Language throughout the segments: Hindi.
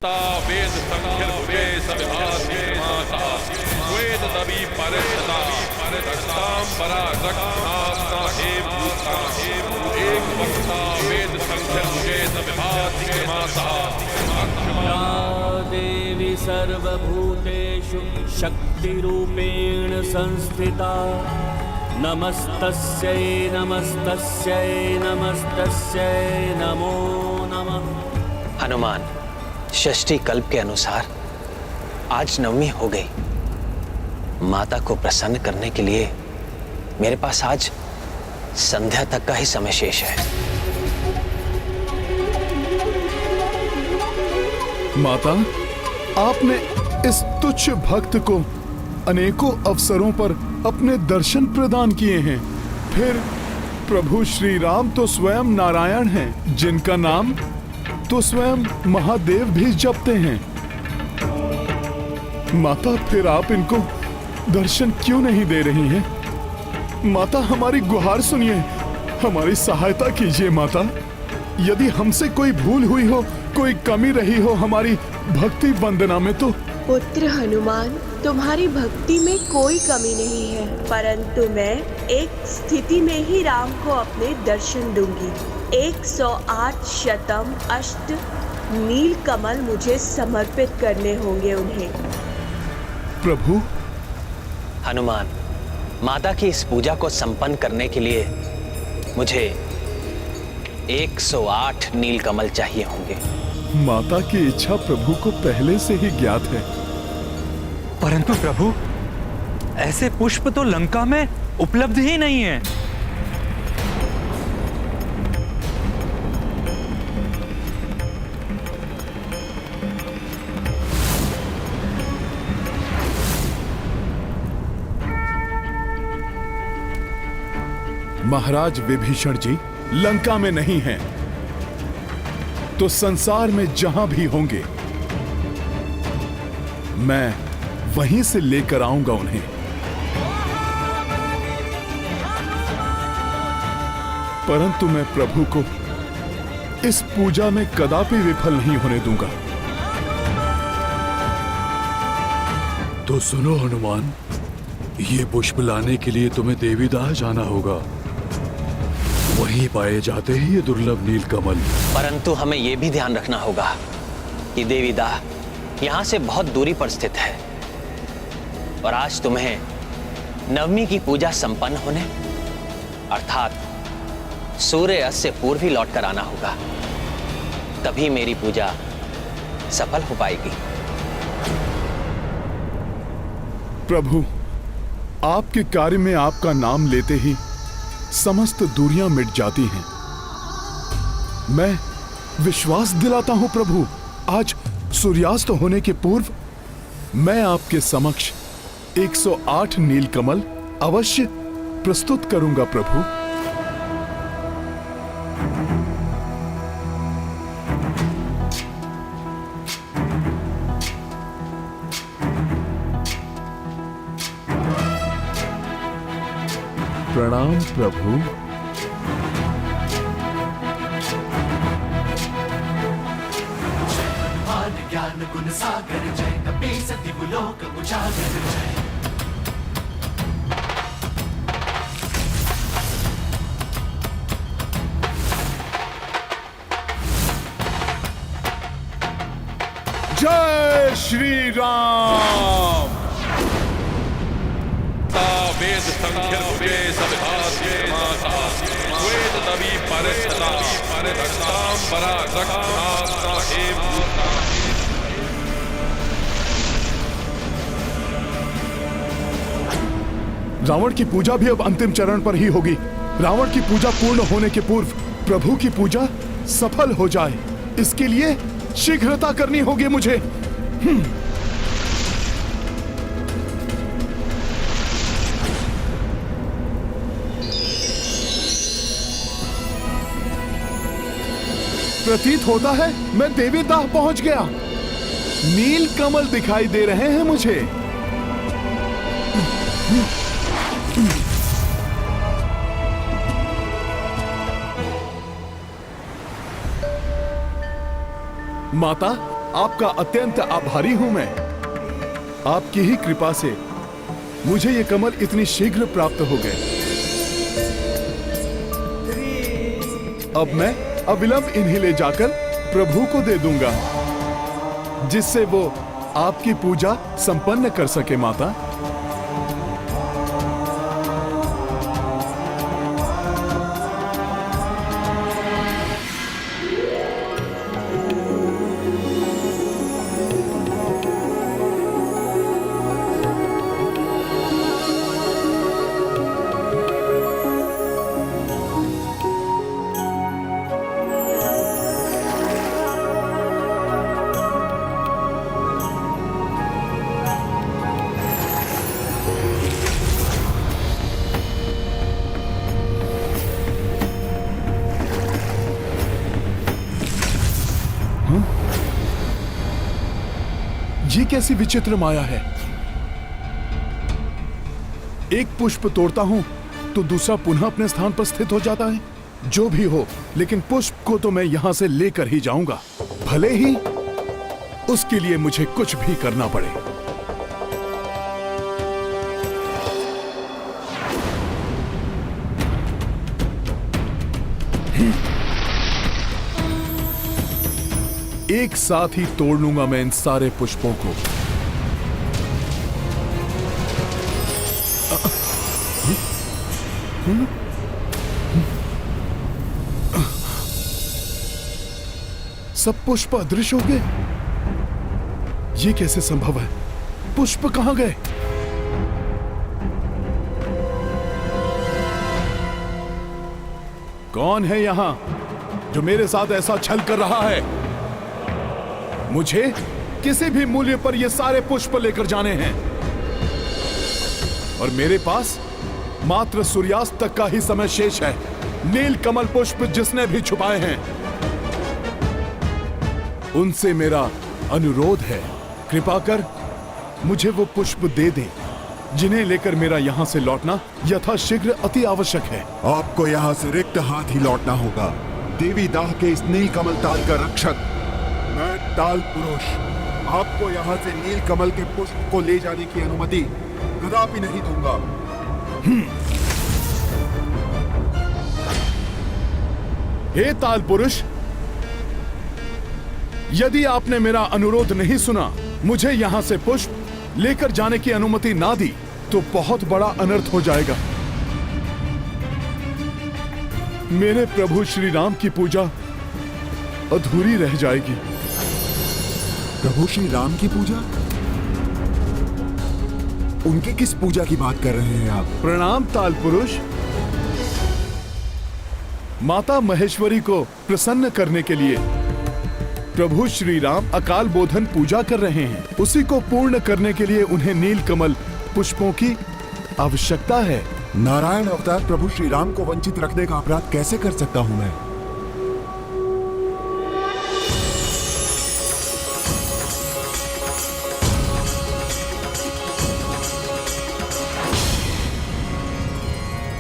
वेद संख्य सविभाति माता वेद दवि परस्ता रक्तांबरा रक्तास्ता हे भूता एक वक्ता वेद संख्य सविभाति माता या देवी सर्वभूतेषु शक्तिरूपेण संस्थिता नमस्तस्यै नमस्तस्यै नमस्तस्यै नमो नमः। हनुमान, षष्ठी कल्प के अनुसार आज नवमी हो गई। माता को प्रसन्न करने के लिए मेरे पास आज संध्या तक का ही समय शेष है। माता, आपने इस तुच्छ भक्त को अनेकों अवसरों पर अपने दर्शन प्रदान किए हैं। फिर प्रभु श्री राम तो स्वयं नारायण हैं, जिनका नाम तो स्वयं महादेव भी जपते हैं। माता, फिर आप इनको दर्शन क्यों नहीं दे रही हैं? माता, हमारी गुहार सुनिए, हमारी सहायता कीजिए माता। यदि हमसे कोई भूल हुई हो, कोई कमी रही हो हमारी भक्ति वंदना में तो। पुत्र हनुमान, तुम्हारी भक्ति में कोई कमी नहीं है, परंतु मैं एक स्थिति में ही राम को अपने दर्शन दूंगी। 108 शतम अष्ट नील कमल मुझे समर्पित करने होंगे उन्हें। प्रभु। हनुमान, माता की इस पूजा को संपन्न करने के लिए मुझे 108 नीलकमल चाहिए होंगे। माता की इच्छा प्रभु को पहले से ही ज्ञात है। परंतु प्रभु, ऐसे पुष्प तो लंका में उपलब्ध ही नहीं है। महाराज विभीषण जी लंका में नहीं हैं, तो संसार में जहां भी होंगे मैं वहीं से लेकर आऊंगा उन्हें। परंतु मैं प्रभु को इस पूजा में कदापि विफल नहीं होने दूंगा। तो सुनो हनुमान, ये पुष्प लाने के लिए तुम्हें देवीदाह जाना होगा। वहीं पाए जाते हैं ये दुर्लभ नीलकमल। परंतु हमें यह भी ध्यान रखना होगा कि देवीदाह यहां से बहुत दूरी पर स्थित है और आज तुम्हें नवमी की पूजा संपन्न होने अर्थात सूर्य अस्त से पूर्व ही लौट कर आना होगा, तभी मेरी पूजा सफल हो पाएगी। प्रभु, आपके कार्य में आपका नाम लेते ही समस्त दूरियां मिट जाती हैं। मैं विश्वास दिलाता हूं प्रभु, आज सूर्यास्त होने के पूर्व मैं आपके समक्ष 108 नीलकमल अवश्य प्रस्तुत करूंगा प्रभु। प्रणाम प्रभु। ज्ञान गुण सागर जय कपीस दिवलोक उजागर जय। जय श्री राम। वेद संख्य सविभाति माता वेद दवि परस्ता रक्तांबरा रक्तास्ता हे भूता। रावण की पूजा भी अब अंतिम चरण पर ही होगी। रावण की पूजा पूर्ण होने के पूर्व प्रभु की पूजा सफल हो जाए, इसके लिए शीघ्रता करनी होगी मुझे। प्रतीत होता है मैं देवीदाह पहुंच गया। नील कमल दिखाई दे रहे हैं मुझे। माता, आपका अत्यंत आभारी हूं मैं। आपकी ही कृपा से मुझे ये कमल इतनी शीघ्र प्राप्त हो गए। अब मैं अविलंब इन्हें ले जाकर प्रभु को दे दूंगा, जिससे वो आपकी पूजा संपन्न कर सके माता। ये कैसी विचित्र माया है। एक पुष्प तोड़ता हूं तो दूसरा पुनः अपने स्थान पर स्थित हो जाता है। जो भी हो, लेकिन पुष्प को तो मैं यहां से लेकर ही जाऊंगा, भले ही उसके लिए मुझे कुछ भी करना पड़े। एक साथ ही तोड़ लूंगा मैं इन सारे पुष्पों को। सब पुष्प अदृश्य हो गए। ये कैसे संभव है? पुष्प कहां गए? कौन है यहां जो मेरे साथ ऐसा छल कर रहा है? मुझे किसी भी मूल्य पर ये सारे पुष्प लेकर जाने हैं, और मेरे पास मात्र सूर्यास्त तक का ही समय शेष है। नील कमल पुष्प जिसने भी छुपाए हैं, उनसे मेरा अनुरोध है, कृपा कर मुझे वो पुष्प दे दे, जिन्हें लेकर मेरा यहां से लौटना यथाशीघ्र अति आवश्यक है। आपको यहाँ से रिक्त हाथ ही लौटना होगा। देवी दाह के इस नील कमल ताल का रक्षक मैं ताल पुरुष आपको यहाँ से नील कमल के पुष्प को ले जाने की अनुमति कदापि नहीं दूंगा। हे ताल पुरुष, यदि आपने मेरा अनुरोध नहीं सुना, मुझे यहां से पुष्प लेकर जाने की अनुमति ना दी, तो बहुत बड़ा अनर्थ हो जाएगा। मेरे प्रभु श्री राम की पूजा अधूरी रह जाएगी। प्रभु श्री राम की पूजा? उनकी किस पूजा की बात कर रहे हैं आप? प्रणाम ताल पुरुष। माता महेश्वरी को प्रसन्न करने के लिए प्रभु श्री राम अकाल बोधन पूजा कर रहे हैं। उसी को पूर्ण करने के लिए उन्हें नील कमल पुष्पों की आवश्यकता है। नारायण अवतार प्रभु श्री राम को वंचित रखने का अपराध कैसे कर सकता हूं मैं?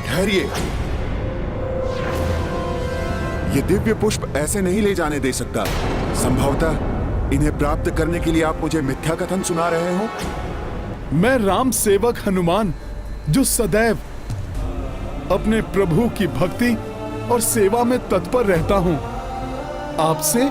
ठहरिए, ये दिव्य पुष्प ऐसे नहीं ले जाने दे सकता। संभवतः इन्हें प्राप्त करने के लिए आप मुझे मिथ्या कथन सुना रहे हो। मैं राम सेवक हनुमान, जो सदैव अपने प्रभु की भक्ति और सेवा में तत्पर रहता हूं, आपसे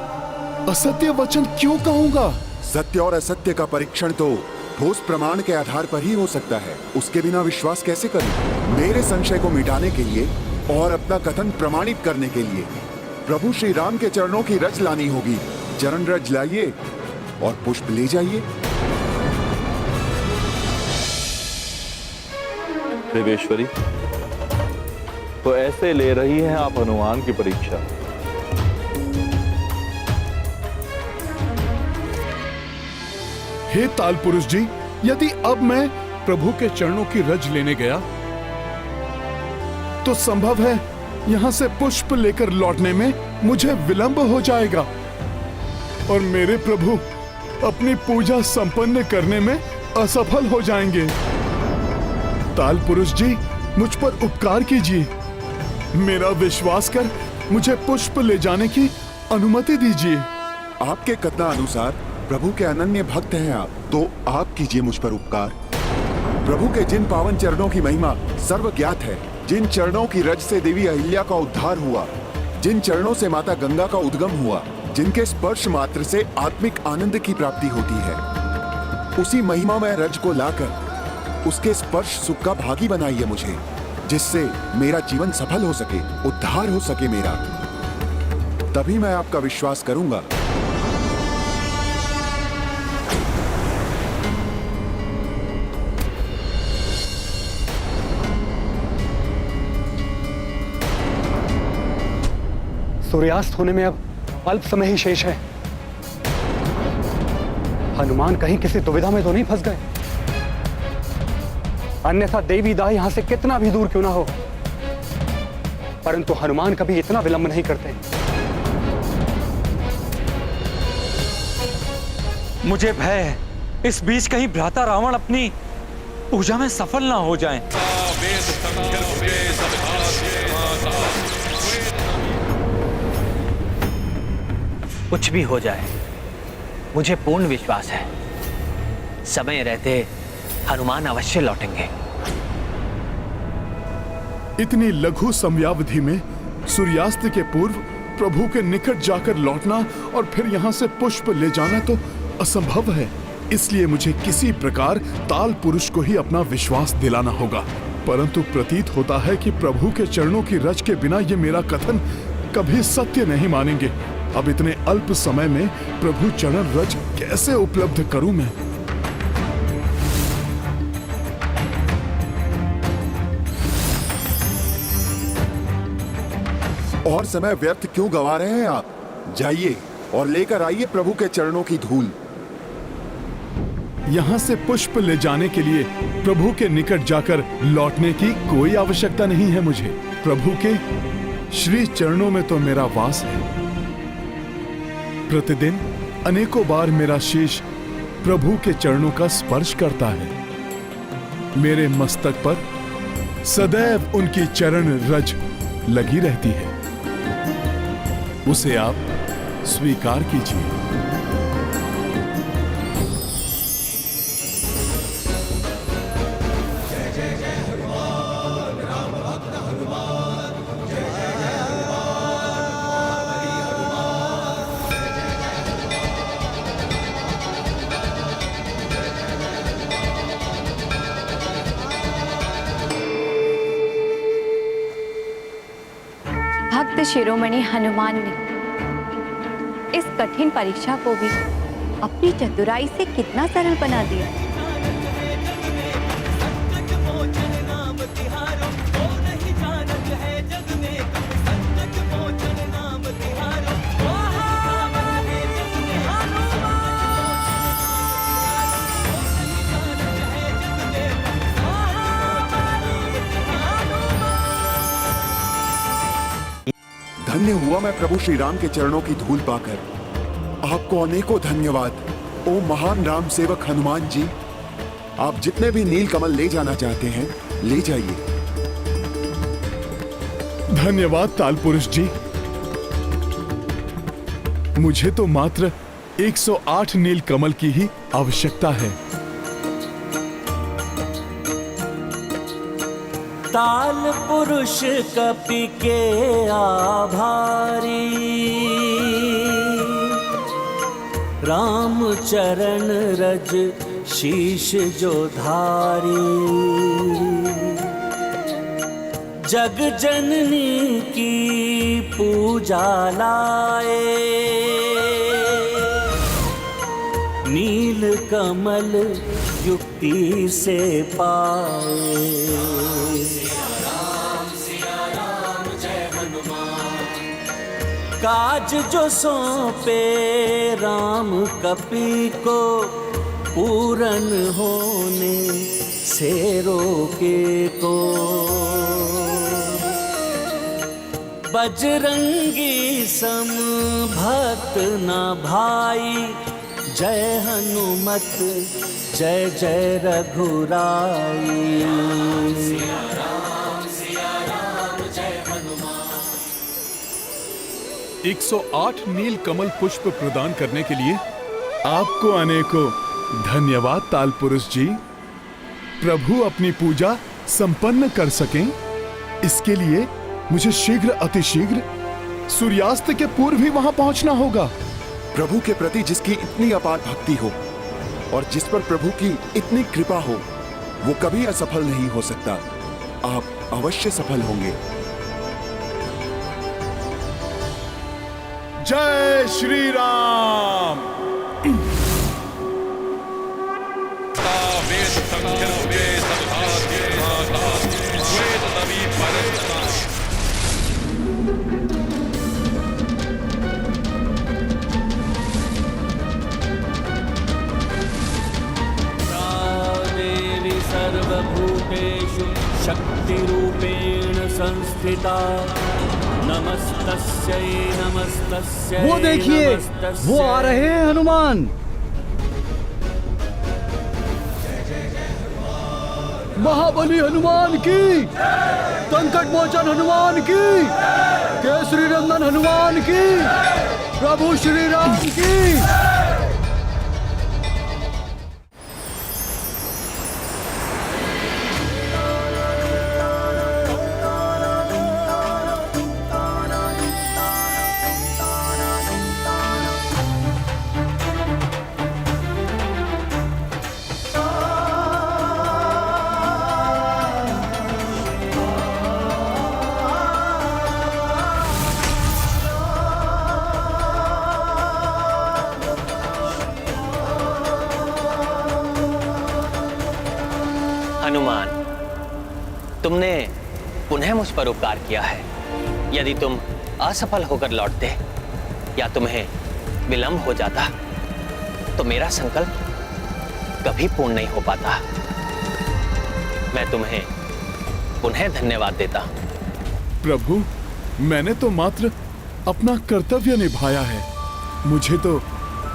असत्य वचन क्यों कहूंगा? सत्य और असत्य का परीक्षण तो ठोस प्रमाण के आधार पर ही हो सकता है। उसके बिना विश्वास कैसे करूं? मेरे संशय को मिटाने के लिए और अपना कथन प्रमाणित करने के लिए प्रभु श्री राम के चरणों की रज लानी होगी। चरण रज लाइए और पुष्प ले जाइए। देवेश्वरी, तो ऐसे ले रही हैं आप हनुमान की परीक्षा? हे ताल पुरुष जी, यदि अब मैं प्रभु के चरणों की रज लेने गया तो संभव है यहां से पुष्प लेकर लौटने में मुझे विलंब हो जाएगा और मेरे प्रभु अपनी पूजा संपन्न करने में असफल हो जाएंगे। ताल पुरुष जी, मुझ पर उपकार कीजिए। मेरा विश्वास कर मुझे पुष्प ले जाने की अनुमति दीजिए। आपके कथनानुसार प्रभु के अनन्य भक्त हैं आप, तो आप कीजिए मुझ पर उपकार। प्रभु के जिन पावन चरणों की महिमा सर्व ज्ञात है, जिन चरणों की रज से देवी अहिल्या का उद्धार हुआ, जिन चरणों से माता गंगा का उद्गम हुआ, जिनके स्पर्श मात्र से आत्मिक आनंद की प्राप्ति होती है, उसी महिमा में रज को लाकर उसके स्पर्श सुख का भागी बनाइए मुझे, जिससे मेरा जीवन सफल हो सके, उद्धार हो सके मेरा। तभी मैं आपका विश्वास करूंगा। सूर्यास्त होने में अब अल्प समय ही शेष है। हनुमान कहीं किसी दुविधा में तो नहीं फंस गए? अन्यथा देवी दाह यहां से कितना भी दूर क्यों ना हो, परंतु हनुमान कभी इतना विलंब नहीं करते। मुझे भय है इस बीच कहीं भ्राता रावण अपनी पूजा में सफल ना हो जाएं। कुछ भी हो जाए, मुझे पूर्ण विश्वास है समय रहते हनुमान अवश्य लौटेंगे। इतनी लघु समयावधि में सूर्यास्त के पूर्व प्रभु के निकट जाकर लौटना और फिर यहाँ से पुष्प ले जाना तो असंभव है। इसलिए मुझे किसी प्रकार ताल पुरुष को ही अपना विश्वास दिलाना होगा। परंतु प्रतीत होता है कि प्रभु के चरणों की रज के बिना ये मेरा कथन कभी सत्य नहीं मानेंगे। अब इतने अल्प समय में प्रभु चरण रज कैसे उपलब्ध करूं मैं? और समय व्यर्थ क्यों गवा रहे हैं आप? जाइए और लेकर आइए प्रभु के चरणों की धूल। यहाँ से पुष्प ले जाने के लिए प्रभु के निकट जाकर लौटने की कोई आवश्यकता नहीं है मुझे। प्रभु के श्री चरणों में तो मेरा वास है। प्रतिदिन अनेकों बार मेरा शीश प्रभु के चरणों का स्पर्श करता है। मेरे मस्तक पर सदैव उनकी चरण रज लगी रहती है। उसे आप स्वीकार कीजिए। भक्त शिरोमणि हनुमान ने इस कठिन परीक्षा को भी अपनी चतुराई से कितना सरल बना दिया। धन्य हुआ मैं प्रभु श्री राम के चरणों की धूल पाकर। आपको अनेकों धन्यवाद ओ महान राम सेवक हनुमान जी। आप जितने भी नील कमल ले जाना चाहते हैं ले जाइए। धन्यवाद ताल पुरुष जी। मुझे तो मात्र 108 नील कमल की ही आवश्यकता है। ताल पुरुष कपि के आभारी, राम चरण रज शीश जो धारी। जग जननी की पूजा लाए, नील कमल युक्ति से पाए। काज जो सौंपे राम कपि को, पूरन होने से रोके को। बजरंगी सम भक्त न भाई, जय हनुमत जय जय रघुराई। 108 नील कमल पुष्प प्रदान करने के लिए आपको अनेकों धन्यवाद ताल पुरुष जी। प्रभु अपनी पूजा संपन्न कर सकें, इसके लिए मुझे शीघ्र अतिशीघ्र सूर्यास्त के पूर्व ही वहां पहुंचना होगा। प्रभु के प्रति जिसकी इतनी अपार भक्ति हो और जिस पर प्रभु की इतनी कृपा हो, वो कभी असफल नहीं हो सकता। आप अवश्य सफल होंगे। जय श्री राम। वेद संख्य सभाद्य माता वेद नवी परस्ता। देवी सर्वभूतेषु शक्तिरूपेण संस्थिता नमस्तस्यै नमस्तस्यै। वो देखिए, वो आ रहे हैं हनुमान। महाबली हनुमान की, संकट मोचन हनुमान की, केसरी नंदन हनुमान की, प्रभु श्री राम की। हनुमान, तुमने पुनः मुझ पर उपकार किया है। यदि तुम असफल होकर लौटते या तुम्हें विलंब हो जाता तो मेरा संकल्प कभी पूर्ण नहीं हो पाता। मैं तुम्हें पुनः धन्यवाद देता हूं। प्रभु, मैंने तो मात्र अपना कर्तव्य निभाया है। मुझे तो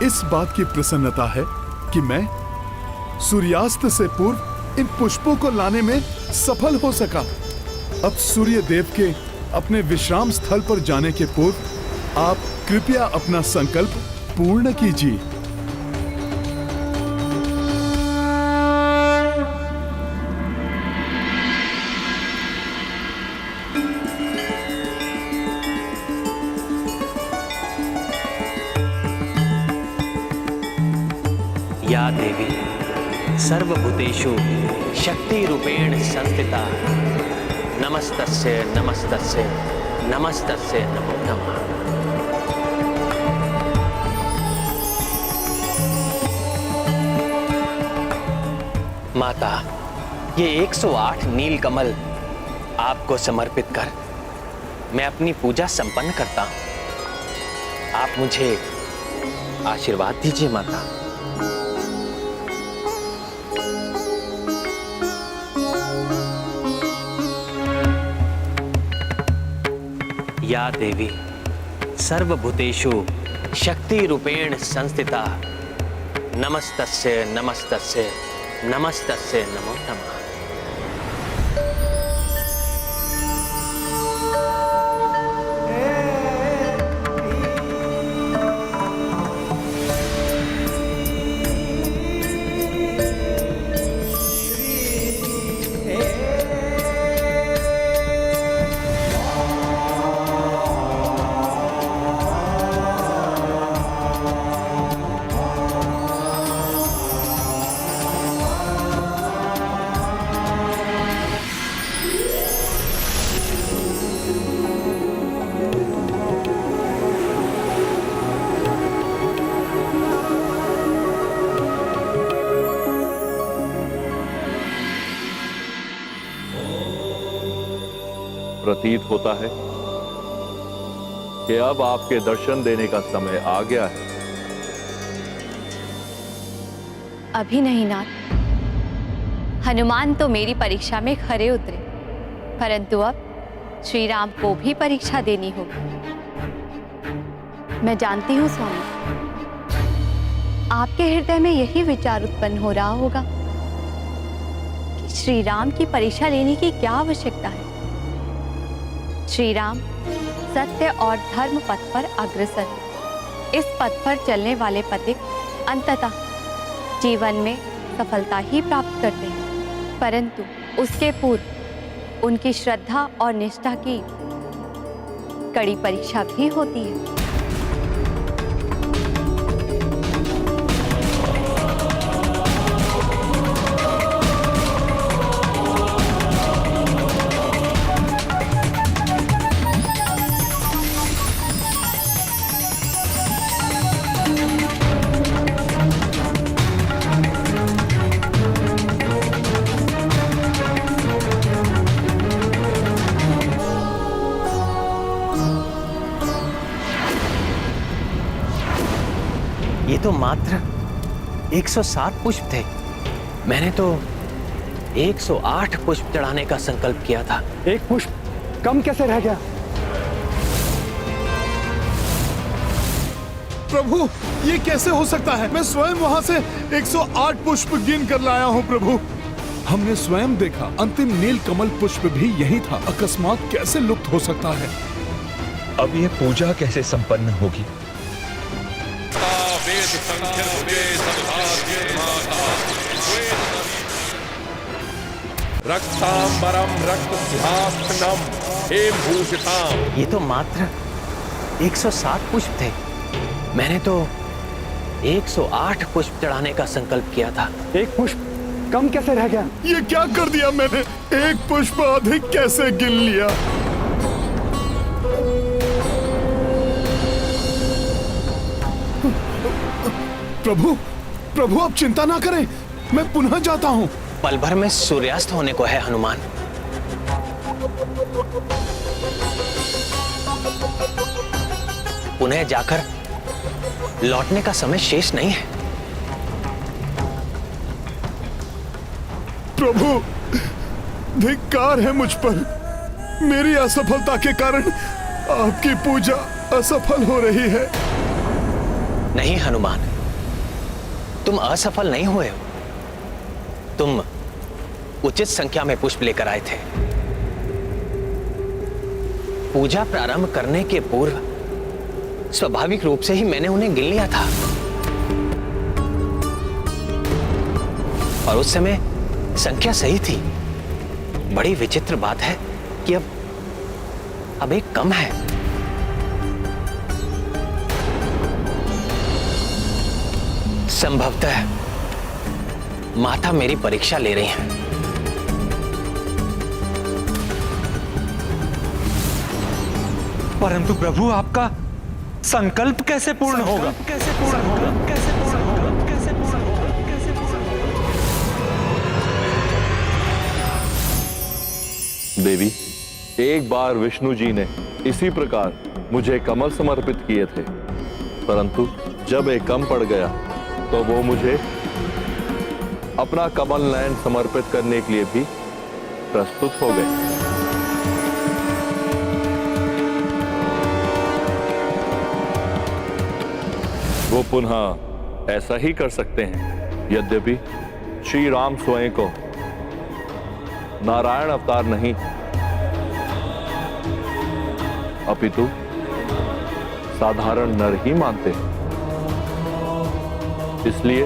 इस बात की प्रसन्नता है कि मैं सूर्यास्त से पूर्व इन पुष्पों को लाने में सफल हो सका। अब सूर्य देव के अपने विश्राम स्थल पर जाने के पूर्व आप कृपया अपना संकल्प पूर्ण कीजिए। या देवी सर्वभूतेषु शक्ति रूपेण संस्थिता नमस्तस्यै नमस्तस्यै नमस्तस्यै नमो नमः। माता, ये 108 नील कमल आपको समर्पित कर मैं अपनी पूजा संपन्न करता हूं। आप मुझे आशीर्वाद दीजिए माता। या देवी सर्वभूतेषु शक्ति रूपेण संस्थिता नमस्तस्यै नमस्तस्यै नमस्तस्यै नमो नमः। प्रतीत होता है कि अब आपके दर्शन देने का समय आ गया है। अभी नहीं नाथ, हनुमान तो मेरी परीक्षा में खरे उतरे, परंतु अब श्री राम को भी परीक्षा देनी होगी। मैं जानती हूँ स्वामी, आपके हृदय में यही विचार उत्पन्न हो रहा होगा कि श्री राम की परीक्षा लेने की क्या आवश्यकता है। श्री राम सत्य और धर्म पथ पर अग्रसर है। इस पथ पर चलने वाले पथिक अंततः जीवन में सफलता ही प्राप्त करते हैं, परंतु उसके पूर्व उनकी श्रद्धा और निष्ठा की कड़ी परीक्षा भी होती है। ये तो मात्र 107 पुष्प थे। मैंने तो 108 पुष्प चढ़ाने का संकल्प किया था। एक पुष्प कम कैसे रह गया? प्रभु, ये कैसे हो सकता है? मैं स्वयं वहां से 108 पुष्प गिन कर लाया हूँ प्रभु। हमने स्वयं देखा, अंतिम नील कमल पुष्प भी यही था। अकस्मात कैसे लुप्त हो सकता है? अब ये पूजा कैसे संपन्न होगी? वेद संख्य रक्तांबरम रक्त सिंहासनम हेमभूषिताम। ये तो मात्र 107 पुष्प थे। मैंने तो 108 पुष्प चढ़ाने का संकल्प किया था। एक पुष्प कम कैसे रह गया? ये क्या कर दिया मैंने? एक पुष्प अधिक कैसे गिन लिया? प्रभु, प्रभु आप चिंता ना करें, मैं पुनः जाता हूँ। पल भर में सूर्यास्त होने को है हनुमान। पुनः जाकर लौटने का समय शेष नहीं है। प्रभु, धिक्कार है मुझ पर। मेरी असफलता के कारण आपकी पूजा असफल हो रही है। नहीं हनुमान, तुम असफल नहीं हुए हो। तुम उचित संख्या में पुष्प लेकर आए थे। पूजा प्रारंभ करने के पूर्व स्वाभाविक रूप से ही मैंने उन्हें गिन लिया था। और उस समय संख्या सही थी। बड़ी विचित्र बात है कि अब एक कम है। संभवतः माता मेरी परीक्षा ले रही हैं। परंतु प्रभु, आपका संकल्प कैसे पूर्ण होगा? कैसे पूर्ण होगा? कैसे पूर्ण होगा? कैसे पूर्ण होगा? कैसे पूर्ण होगा? देवी, एक बार विष्णु जी ने इसी प्रकार मुझे कमल समर्पित किए थे, परंतु जब एक कम पड़ गया तो वो मुझे अपना कमल नयन समर्पित करने के लिए भी प्रस्तुत हो गए। वो पुनः ऐसा ही कर सकते हैं, यद्यपि श्री राम स्वयं को नारायण अवतार नहीं अपितु साधारण नर ही मानते हैं। इसलिए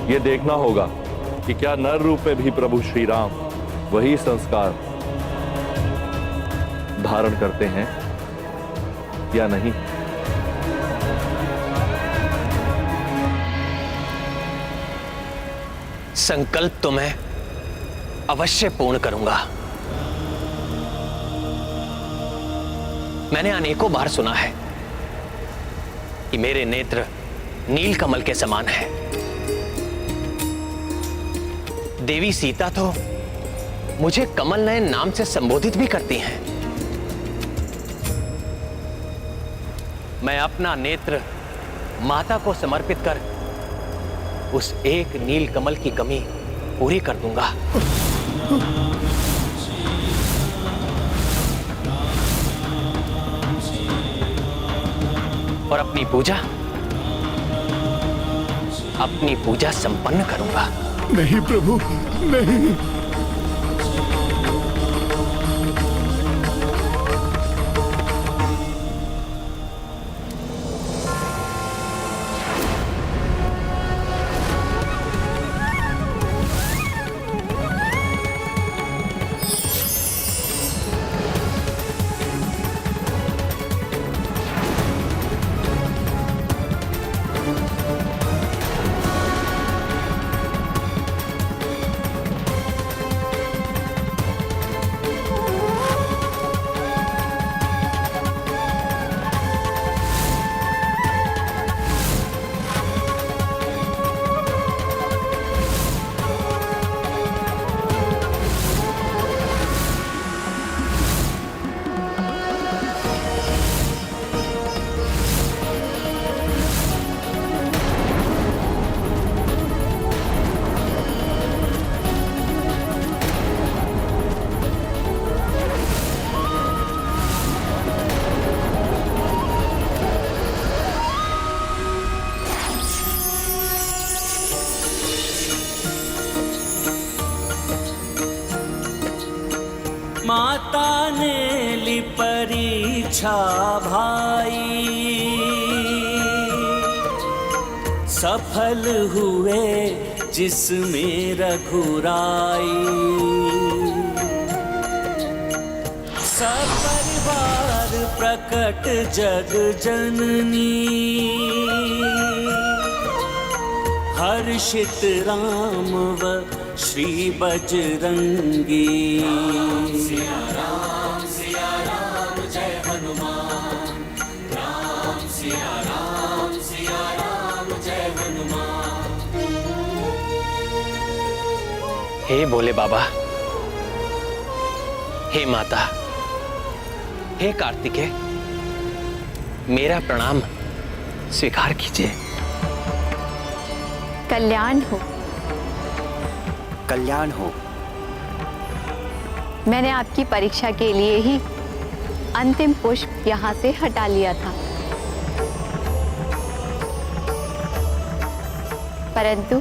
यह देखना होगा कि क्या नर रूप में भी प्रभु श्री राम वही संस्कार धारण करते हैं या नहीं। संकल्प तो मैं अवश्य पूर्ण करूंगा। मैंने अनेकों बार सुना है कि मेरे नेत्र नील कमल के समान है। देवी सीता तो मुझे कमल नयन नाम से संबोधित भी करती हैं। मैं अपना नेत्र माता को समर्पित कर उस एक नील कमल की कमी पूरी कर दूंगा। और अपनी पूजा संपन्न करूंगा। नहीं प्रभु, नहीं। परीक्षा भाई, सफल हुए जिसमें रघुराई। सपरिवार प्रकट जग जननी, हर्षित राम व श्री बजरंगी। सिया राम जय हनुमान, राम सिया राम जय हनुमान। हे भोले बाबा, हे माता, हे कार्तिकेय, मेरा प्रणाम स्वीकार कीजिए। कल्याण हो। कल्याण हो। मैंने आपकी परीक्षा के लिए ही अंतिम पुष्प यहाँ से हटा लिया था, परंतु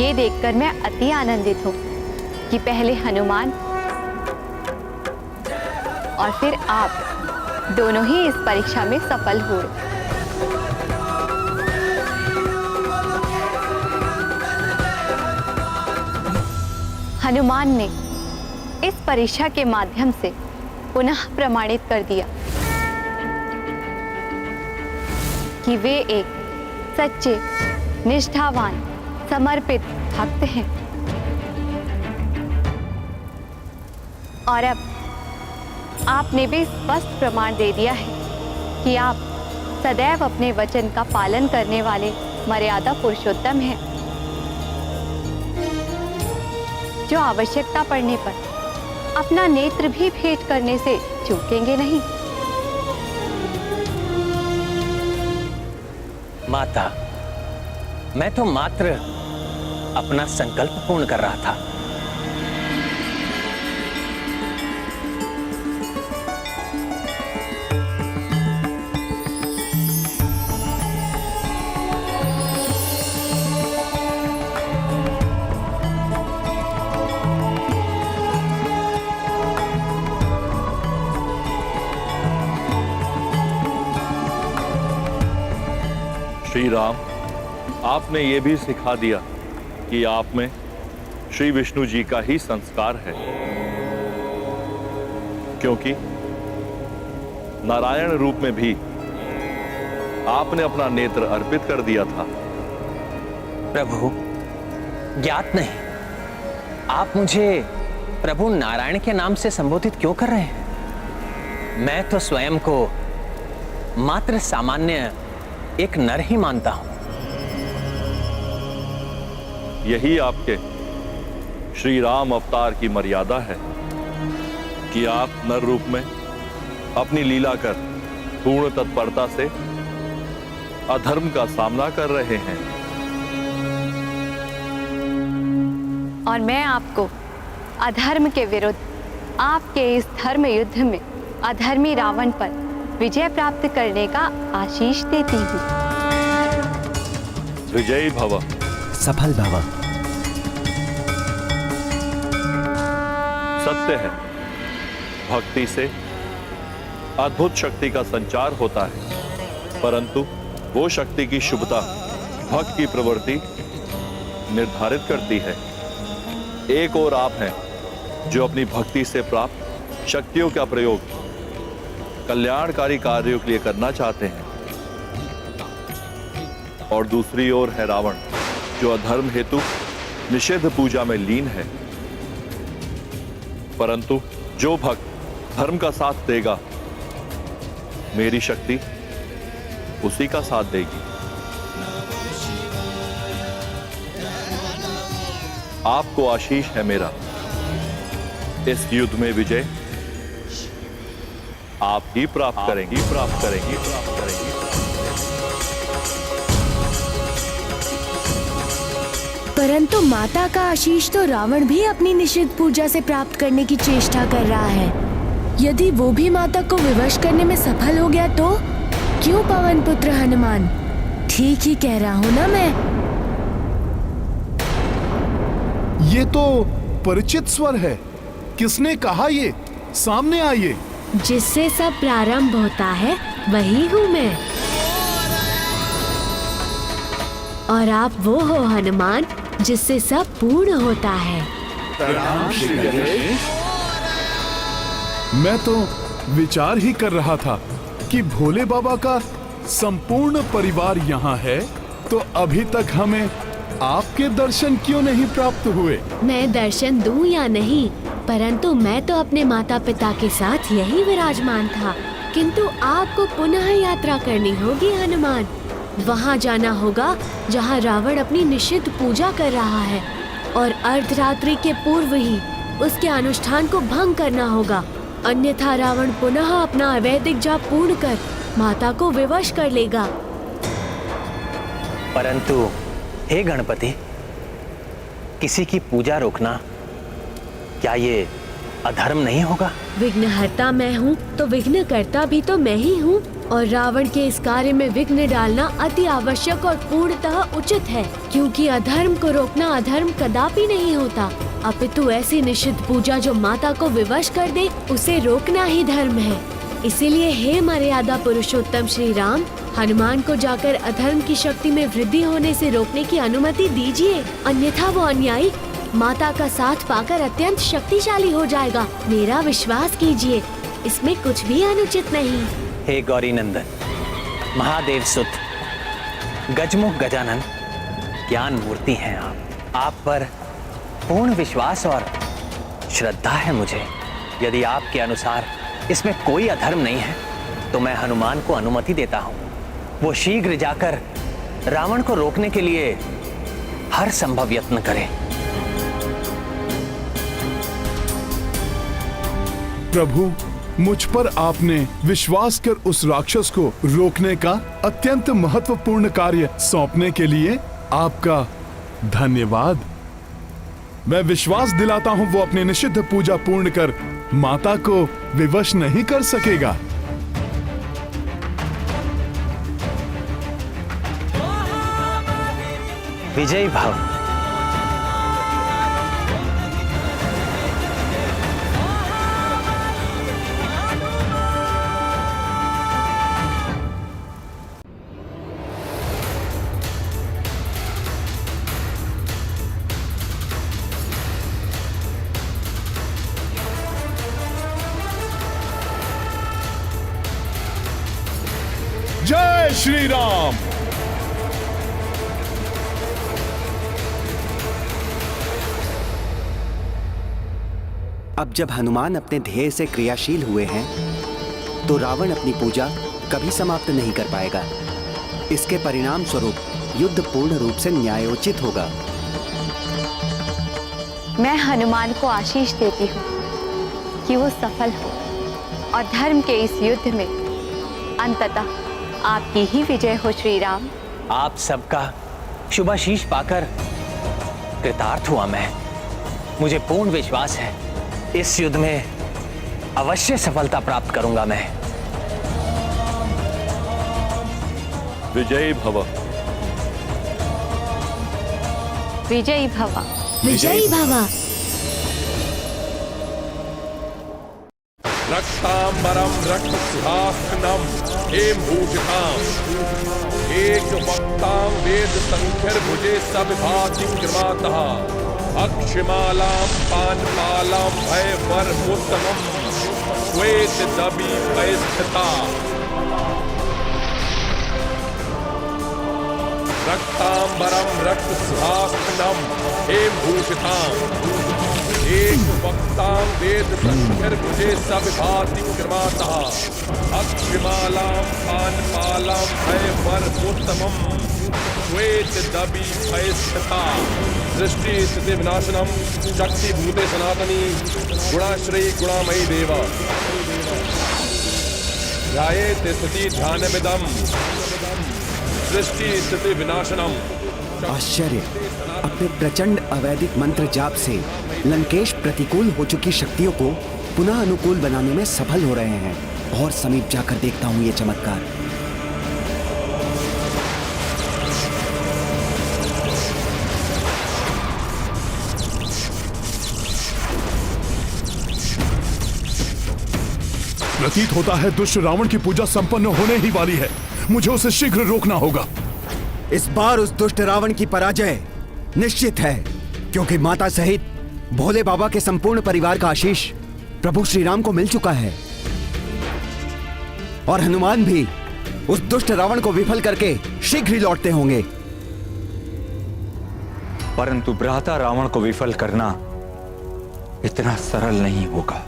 ये देखकर मैं अति आनंदित हूँ कि पहले हनुमान और फिर आप दोनों ही इस परीक्षा में सफल हुए। हनुमान ने इस परीक्षा के माध्यम से पुनः प्रमाणित कर दिया कि वे एक सच्चे, निष्ठावान, समर्पित भक्त हैं। और अब आपने भी स्पष्ट प्रमाण दे दिया है कि आप सदैव अपने वचन का पालन करने वाले मर्यादा पुरुषोत्तम हैं, जो आवश्यकता पड़ने पर अपना नेत्र भी भेंट करने से चूकेंगे नहीं। माता, मैं तो मात्र अपना संकल्प पूर्ण कर रहा था। श्री राम, आपने ये भी सिखा दिया कि आप में श्री विष्णु जी का ही संस्कार है, क्योंकि नारायण रूप में भी आपने अपना नेत्र अर्पित कर दिया था। प्रभु, ज्ञात नहीं, आप मुझे प्रभु नारायण के नाम से संबोधित क्यों कर रहे हैं? मैं तो स्वयं को मात्र सामान्य एक नर ही मानता हूं। यही आपके श्री राम अवतार की मर्यादा है कि आप नर रूप में अपनी लीला कर पूर्ण तत्परता से अधर्म का सामना कर रहे हैं। और मैं आपको अधर्म के विरुद्ध आपके इस धर्म युद्ध में अधर्मी रावण पर विजय प्राप्त करने का आशीष देती हूँ। विजयी भव। सफल भव। सत्य है, भक्ति से अद्भुत शक्ति का संचार होता है, परंतु वो शक्ति की शुभता भक्त की प्रवृत्ति निर्धारित करती है। एक और आप हैं जो अपनी भक्ति से प्राप्त शक्तियों का प्रयोग कल्याणकारी कार्यों के लिए करना चाहते हैं, और दूसरी ओर है रावण जो अधर्म हेतु निषिद्ध पूजा में लीन है। परंतु जो भक्त धर्म का साथ देगा, मेरी शक्ति उसी का साथ देगी। आपको आशीष है मेरा, इस युद्ध में विजय आप ही प्राप्त करेंगी। परंतु माता का आशीष तो रावण भी अपनी निषिद्ध पूजा से प्राप्त करने की चेष्टा कर रहा है। यदि वो भी माता को विवश करने में सफल हो गया तो क्यों पवन पुत्र हनुमान? ठीक ही कह रहा हूँ ना मैं? ये तो परिचित स्वर है। किसने कहा ये? सामने आइए। जिससे सब प्रारंभ होता है वही हूँ मैं। और आप वो हो हनुमान जिससे सब पूर्ण होता है। मैं तो विचार ही कर रहा था कि भोले बाबा का संपूर्ण परिवार यहाँ है, तो अभी तक हमें आपके दर्शन क्यों नहीं प्राप्त हुए? मैं दर्शन दूं या नहीं, परंतु मैं तो अपने माता पिता के साथ यही विराजमान था। किंतु आपको पुनः यात्रा करनी होगी हनुमान। वहाँ जाना होगा जहाँ रावण अपनी निषिद्ध पूजा कर रहा है, और अर्धरात्रि के पूर्व ही उसके अनुष्ठान को भंग करना होगा, अन्यथा रावण पुनः अपना अवैधिक जाप पूर्ण कर माता को विवश कर लेगा। परंतु हे गणपति, किसी की पूजा रोकना क्या ये अधर्म नहीं होगा? विघ्नहर्ता मैं हूँ तो विघ्नकर्ता भी तो मैं ही हूँ, और रावण के इस कार्य में विघ्न डालना अति आवश्यक और पूर्णतः उचित है, क्योंकि अधर्म को रोकना अधर्म कदापि नहीं होता, अपितु ऐसी निषिद्ध पूजा जो माता को विवश कर दे उसे रोकना ही धर्म है। इसीलिए हे मर्यादा पुरुषोत्तम श्री राम, हनुमान को जाकर अधर्म की शक्ति में वृद्धि होने से रोकने की अनुमति दीजिए, अन्यथा वो अन्यायी माता का साथ पाकर अत्यंत शक्तिशाली हो जाएगा। मेरा विश्वास कीजिए, इसमें कुछ भी अनुचित नहीं। हे गौरी नंदन, महादेव सुत, गजमुख गजानन, ज्ञान मूर्ति हैं आप पर पूर्ण विश्वास और श्रद्धा है मुझे। यदि आपके अनुसार इसमें कोई अधर्म नहीं है तो मैं हनुमान को अनुमति देता हूँ, वो शीघ्र जाकर रावण को रोकने के लिए हर संभव यत्न करे। प्रभु, मुझ पर आपने विश्वास कर उस राक्षस को रोकने का अत्यंत महत्वपूर्ण कार्य सौंपने के लिए आपका धन्यवाद। मैं विश्वास दिलाता हूँ वो अपनी निषिद्ध पूजा पूर्ण कर माता को विवश नहीं कर सकेगा। विजयी भव। जय श्री राम। अब जब हनुमान अपने ध्येय से क्रियाशील हुए हैं, तो रावण अपनी पूजा कभी समाप्त नहीं कर पाएगा। इसके परिणाम स्वरूप युद्ध पूर्ण रूप से न्यायोचित होगा। मैं हनुमान को आशीष देती हूँ कि वो सफल हो और धर्म के इस युद्ध में अंततः आपकी ही विजय हो श्री राम। आप सबका शुभाशीष पाकर कृतार्थ हुआ मैं। मुझे पूर्ण विश्वास है इस युद्ध में अवश्य सफलता प्राप्त करूंगा मैं। विजयी भव। विजयी भव। विजयी भव। रक्तांबरम रक्तसिंहासनम हेमभूषिताम एक वक्तां वेद संख्यर्भुजे सविभाति क्रमातः अक्षमालां पानपालां भयवरमुत्तमं श्वेत दबी स्थिता रक्तांबरम रक्तसिंहासनम हेमभूषिताम एक वक्तां वेद संख्यर्भुजे सविभाति क्रमातः अक्षमालां पानपालां भयवरमुत्तमं श्वेत दबी स्थिता सृष्टि स्थिति विनाशनम शक्ति भूते सनातनी गुणाश्रयी गुणामयी देवा ध्यायेत् स्थिति ध्यानमिदं सृष्टि स्थिति विनाशनम। आश्चर्य, अपने प्रचंड अवैधिक मंत्र जाप से लंकेश प्रतिकूल हो चुकी शक्तियों को पुनः अनुकूल बनाने में सफल हो रहे हैं। और समीप जाकर देखता हूं ये चमत्कार। प्रतीत होता है दुष्ट रावण की पूजा संपन्न होने ही वाली है। मुझे उसे शीघ्र रोकना होगा। इस बार उस दुष्ट रावण की पराजय निश्चित है, क्योंकि माता सहित भोले बाबा के संपूर्ण परिवार का आशीष प्रभु श्री राम को मिल चुका है और हनुमान भी उस दुष्ट रावण को विफल करके शीघ्र ही लौटते होंगे। परंतु भ्राता रावण को विफल करना इतना सरल नहीं होगा।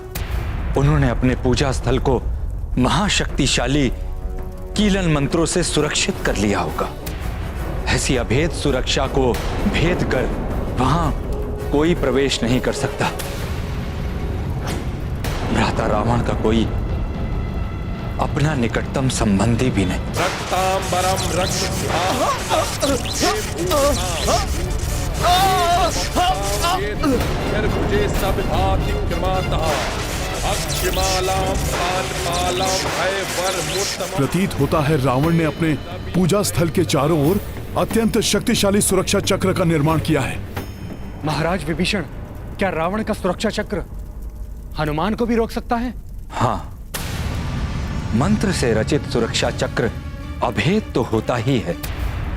उन्होंने अपने पूजा स्थल को महाशक्तिशाली कीलन मंत्रों से सुरक्षित कर लिया होगा। ऐसी अभेद सुरक्षा को भेद कर वहां कोई प्रवेश नहीं कर सकता। भ्राता रावण का कोई अपना निकटतम संबंधी भी नहीं। रक्तांबरम भुजे सब भाति क्रमातः अक्षमालाम पानपालाम भय वर मुत्तम। प्रतीत होता है रावण ने अपने पूजा स्थल के चारों ओर अत्यंत शक्तिशाली सुरक्षा चक्र का निर्माण किया है। महाराज विभीषण, क्या रावण का सुरक्षा चक्र हनुमान को भी रोक सकता है? हाँ, मंत्र से रचित सुरक्षा चक्र अभेद तो होता ही है,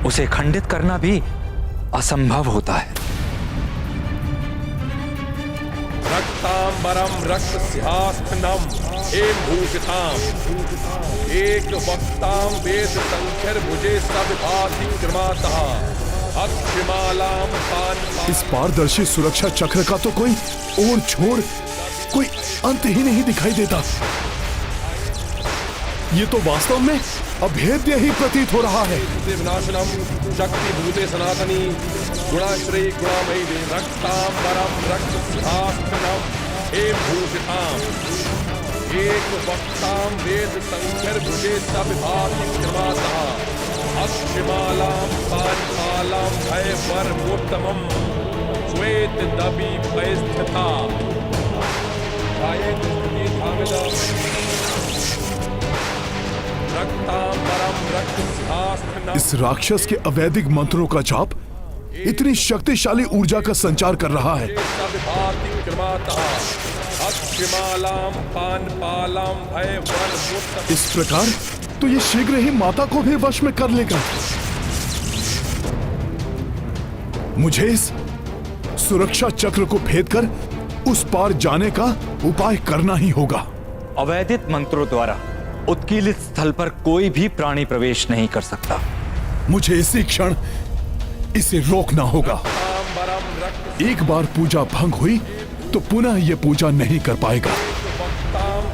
उसे खंडित करना भी असंभव होता है। रक्तांबरम रक्त सिंहासनम हेम भूषिताम एक वक्ताम वेद संख्यर भुजे सब भाति क्रमातः अक्षमालाम पान। इस पारदर्शी सुरक्षा चक्र का तो कोई और छोर, कोई अंत ही नहीं दिखाई देता। ये तो वास्तव में अभेद्य ही प्रतीत हो रहा है। विनाशनम शक्ति भूते सनातनी गुणाश्रयी गुणामयी देव रक्तांबरम रक्त सिंहासनम हेम भूषिताम एक वक्ताम वेद संख्यर भुजे सब भाति क्रमातः अक्षमालाम पानपालाम भय वर मुत्तमम श्वेत दबी भयस्थिता। इस राक्षस के अवैधिक मंत्रों का जाप इतनी शक्तिशाली ऊर्जा का संचार कर रहा है। इस प्रकार तो ये शीघ्र ही माता को भी वश में कर लेगा। मुझे इस सुरक्षा चक्र को भेद कर उस पार जाने का उपाय करना ही होगा। अवैधिक मंत्रों द्वारा उत्कीलित स्थल पर कोई भी प्राणी प्रवेश नहीं कर सकता। मुझे इसी क्षण इसे रोकना होगा। एक बार पूजा भंग हुई तो पुनः यह पूजा नहीं कर पाएगा।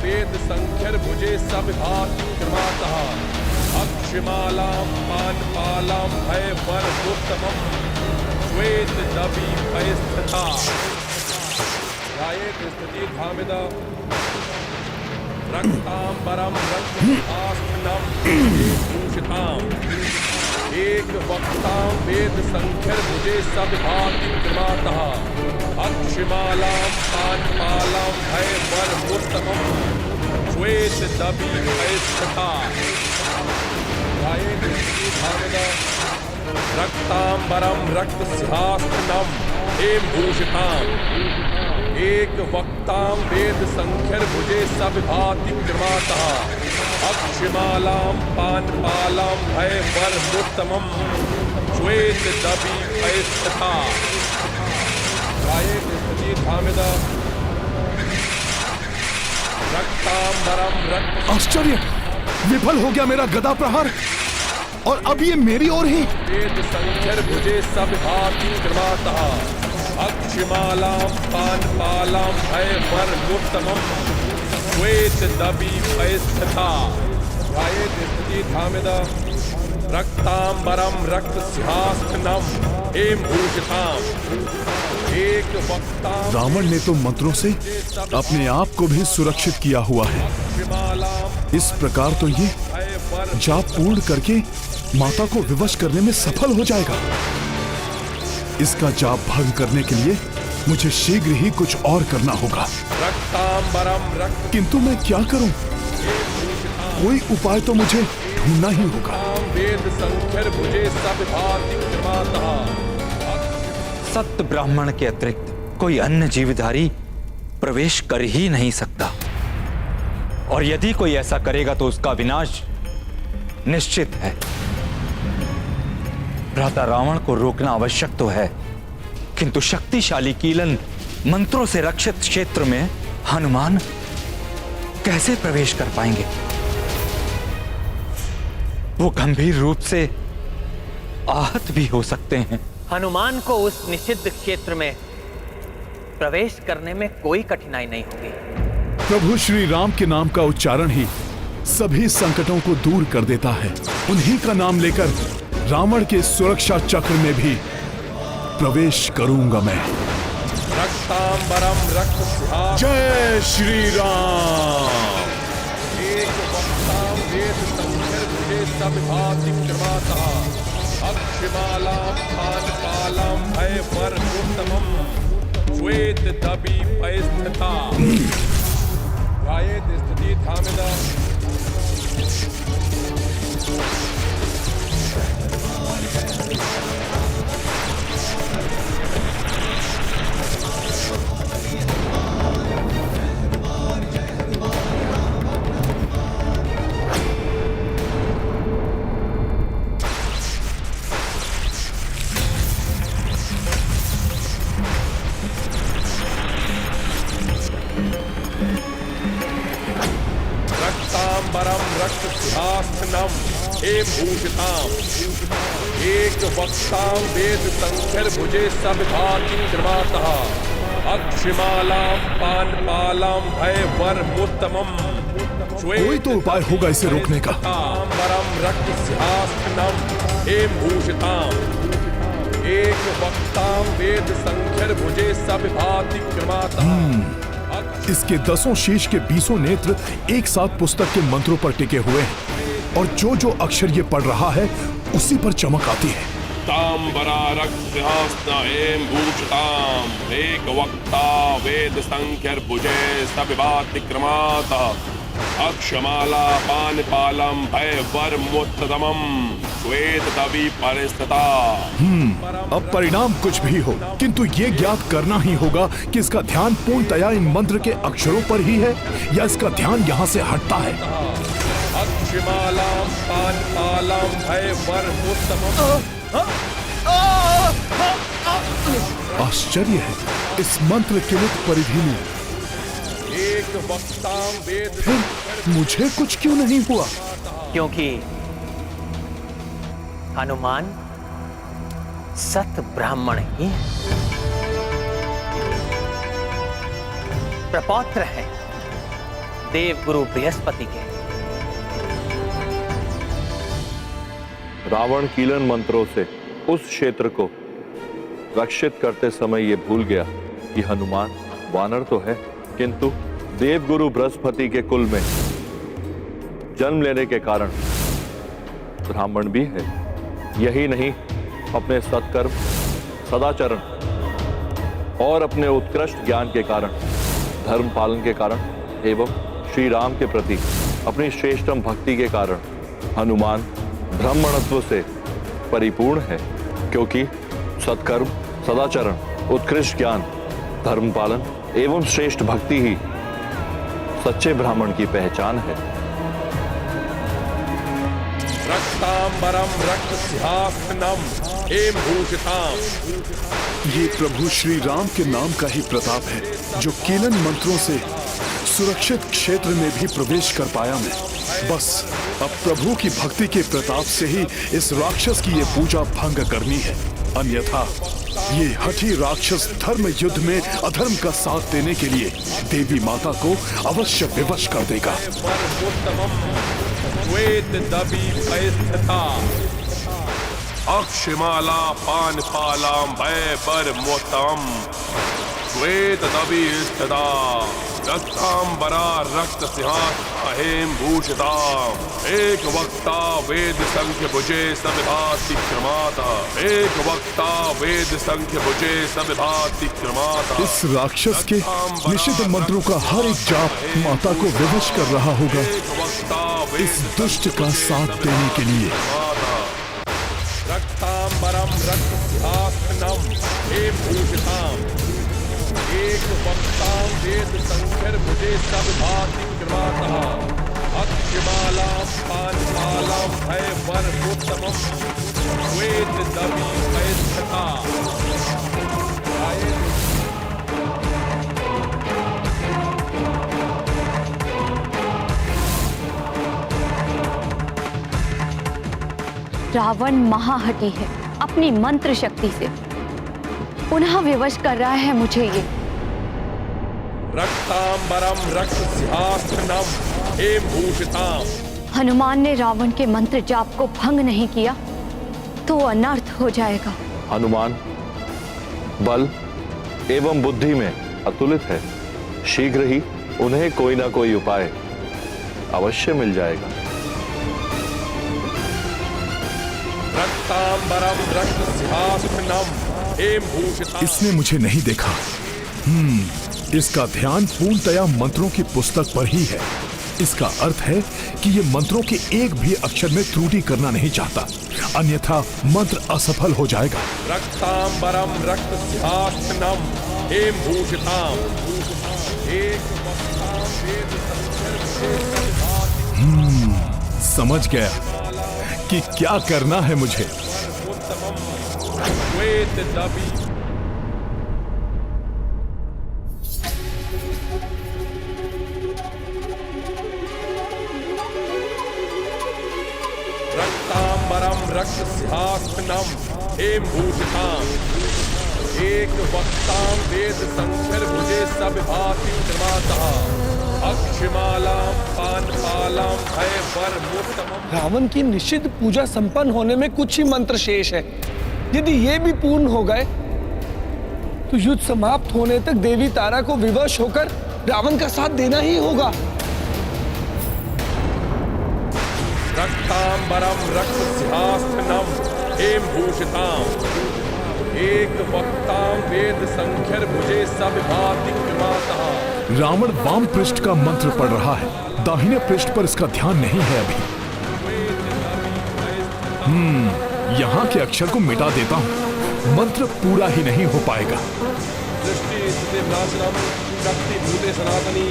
वेद संख्यर भुजे सब भाति क्रमातः अक्षमालाम पानपालाम भय वर मुत्तमम श्वेत दबी भयस्थिता। स्थिति धामिद रक्तांबरम रक्त सिंहासनम भूषिताम एक वक्ताम वेद संख्यर भुजे सब भाति क्रमातः अक्षमालाम पानपालाम भय वर मुत्तमम श्वेत दबी भयस्थिता। रक्तांबरम रक्त सिंहासनम हेम भूषिताम एक वक्ताम वेद संख्यर भुजे सब भाति क्रमातः अक्षमालाम पानपालाम भय वर मुत्तमम श्वेत दबी भयस्थिता। आश्चर्य, विफल हो गया मेरा गदा प्रहार और अब ये मेरी ओर ही। वेद संख्यर भुजे सब भाति क्रमातः अक्षमालाम पानपालाम भय वर मुत्तमम श्वेत दबी भयस्थिता। रक्तांबरम रक्त सिंहासनम हेम भूषिताम एक वक्ताम। रावण ने तो मंत्रों से अपने आप को भी सुरक्षित किया हुआ है। इस प्रकार तो ये जाप पूर्ण करके माता को विवश करने में सफल हो जाएगा। इसका जाप भंग करने के लिए मुझे शीघ्र ही कुछ और करना होगा। किंतु मैं क्या करूं? कोई उपाय तो मुझे ढूंढना ही होगा। वेद संख्यर भुजे सब भाति क्रमातः सत्य ब्राह्मण के अतिरिक्त कोई अन्य जीवधारी प्रवेश कर ही नहीं सकता। और यदि कोई ऐसा करेगा तो उसका विनाश निश्चित है। भ्राता रावण को रोकना आवश्यक तो है, किंतु शक्तिशाली कीलन मंत्रों से रक्षित क्षेत्र में हनुमान कैसे प्रवेश कर पाएंगे? वो गंभीर रूप से आहत भी हो सकते हैं। हनुमान को उस निषिद्ध क्षेत्र में प्रवेश करने में कोई कठिनाई नहीं होगी। प्रभु श्री राम के नाम का उच्चारण ही सभी संकटों को दूर कर देता है। उन्हीं का नाम लेकर रावण के सुरक्षा चक्र में भी प्रवेश करूंगा मैं। रक्तांबरम रक्त सिंहासन। जय श्री राम। एक वक्तां वेद संख्यर भुजे सविभाति क्रमातः अक्षमालां पानपालां भयवरमुत्तमं श्वेत दबी पयस्थिता गायेत स्थिति धामिदा। रक्तांबरम रक्त सिंहासनम हेम भूषिताम एक वक्तां वेद संख्यर भुजे सविभाति क्रमातः अक्षमालां पानपालां भयवरमुत्तमं कोई तो उपाय होगा इसे रोकने का। रक्तांबरम रक्त सिंहासनम हेम भूषिताम एक वक्तां वेद संख्यर भुजे सविभाति क्रमातः। इसके 10 शीश के 20 नेत्र एक साथ पुस्तक के मंत्रों पर टिके हुए हैं और जो जो अक्षर ये पढ़ रहा है उसी पर चमक आती है। तांबरा रक्त सिंहासन हेम भूषिताम एक वक्ता वेद संख्यर भुजे सविभाति क्रमातः अक्षमाला पानपालम भयवरमुत्तमं श्वेत दबी परिस्थिता। अब परिणाम कुछ भी हो, किंतु ये ज्ञात करना ही होगा कि इसका ध्यान पूर्णतया इन मंत्र के अक्षरों पर ही है या इसका ध्यान यहाँ से हटता है। अक्षमालां पानपालां भयवरमुत्तमं। आश्चर्य है, इस मंत्र किलित परिधि में एक वक्तां वेद फिर मुझे कुछ क्यों नहीं हुआ? क्योंकि हनुमान सत ब्राह्मण ही है, प्रपौत्र है देव गुरु बृहस्पति के। रावण कीलन मंत्रों से उस क्षेत्र को रक्षित करते समय ये भूल गया कि हनुमान वानर तो है, किंतु देवगुरु बृहस्पति के कुल में जन्म लेने के कारण ब्राह्मण भी है। यही नहीं, अपने सत्कर्म, सदाचरण और अपने उत्कृष्ट ज्ञान के कारण, धर्म पालन के कारण एवं श्री राम के प्रति अपनी श्रेष्ठतम भक्ति के कारण हनुमान ब्राह्मणत्व से परिपूर्ण है। क्योंकि सत्कर्म, सदाचरण, उत्कृष्ट ज्ञान, धर्म पालन एवं श्रेष्ठ भक्ति ही सच्चे ब्राह्मण की पहचान है। रक्तांबरम रक्त सिंहासनम हेम भूषिताम। ये प्रभु श्री राम के नाम का ही प्रताप है जो कीलन मंत्रों से सुरक्षित क्षेत्र में भी प्रवेश कर पाया मैं। बस अब प्रभु की भक्ति के प्रताप से ही इस राक्षस की ये पूजा भंग करनी है, अन्यथा ये हठी राक्षस धर्म युद्ध में अधर्म का साथ देने के लिए देवी माता को अवश्य विवश कर देगा। श्वेत दबी पयस्थिता अक्षमाला पानपालां भयवरमुत्तमं श्वेत दबी स्थिता रक्तांबरा रक्त सिंहासन हेम भूषिताम एक वक्ता वेद संख्य भुजे सविभाति क्रमातः एक वक्ता वेद संख्य भुजे सविभाति क्रमातः। इस राक्षस के निषिद्ध मंत्रों का हर एक जाप माता को विवश कर रहा होगा इस दुष्ट का साथ देने के लिए। रक्तांबरम रक्त सिंहासनम हेम भूषिताम एक वक्तां वेद संख्यर भुजे सब भाति क्रमातः अक्षमालां पानमालां भय वर उत्तमं श्वेत दवी भयस्तथा। रावण महाहठी है, अपनी मंत्र शक्ति से पुनः विवश कर रहा है मुझे ये। रक्तांबरम रक्त सिंहासनम हेम भूषिताम। हनुमान ने रावण के मंत्र जाप को भंग नहीं किया तो अनर्थ हो जाएगा। हनुमान बल एवं बुद्धि में अतुलित है। शीघ्र ही उन्हें कोई ना कोई उपाय अवश्य मिल जाएगा। रक्तांबरम रक्त सिंहासनम हेम भूषिताम। इसने मुझे नहीं देखा। इसका ध्यान पूर्णतया मंत्रों की पुस्तक पर ही है। इसका अर्थ है कि ये मंत्रों के एक भी अक्षर में त्रुटि करना नहीं चाहता, अन्यथा मंत्र असफल हो जाएगा। रक्तांबरम रक्त सिंहासनम हेम भूषिताम। समझ गया कि क्या करना है मुझे। श्वेत दवी रक्तांबरम रक्त सिंहासनम हेम भूषिताम। एक वक्तां वेद संख्यर भुजे सब भाति क्रमातः अक्षमालां पानपालां भय वर उत्तमं। रावण की निषिद्ध पूजा संपन्न होने में कुछ ही मंत्र शेष है। यदि ये भी पूर्ण हो गए तो युद्ध समाप्त होने तक देवी तारा को विवश होकर रावण का साथ देना ही होगा। रक्तांबरम रक्त सिंहासनम हेम भूषिताम। एक वक्तां वेद संख्यर भुजे सब भाति क्रमातः। रावण वाम पृष्ठ का मंत्र पढ़ रहा है, दाहिने पृष्ठ पर इसका ध्यान नहीं है अभी। यहाँ के अक्षर को मिटा देता हूँ, मंत्र पूरा ही नहीं हो पाएगा। सृष्टि स्थिति विनाशनम शक्ति भूते सनातनी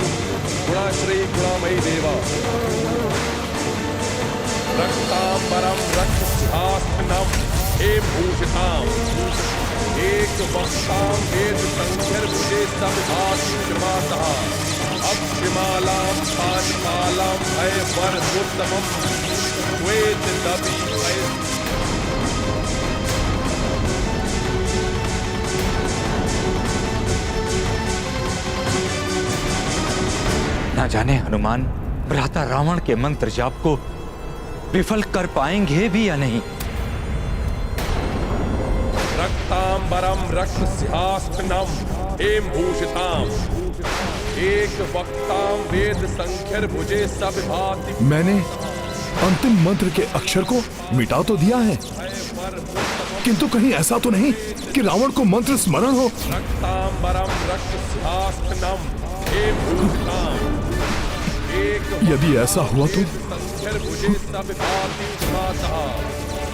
गुणाश्रयी गुणामयी देवा। रक्तांबरम रक्त सिंहासनम हेम भूषिताम। एक वक्तां वेद संख्यर भुजे सब भाति क्रमातः अक्षमालां पानमालां भय वर उत्तमं श्वेत दवी भयस्तथा। ना जाने हनुमान भ्राता रावण के मंत्र जाप को विफल कर पाएंगे भी या नहीं। रक्तांबरम रक्त सिंहासनम हेम भूषिताम। एक वक्तां वेद संख्यर भुजे सब भाति। मैंने अंतिम मंत्र के अक्षर को मिटा तो दिया है, किंतु कहीं ऐसा तो नहीं कि रावण को मंत्र स्मरण हो। रक्तांबरम रक्त सिंहासनम हेम भूषिताम। यदि ऐसा हुआ तो संख्यर भुजे सब भाति क्रमातः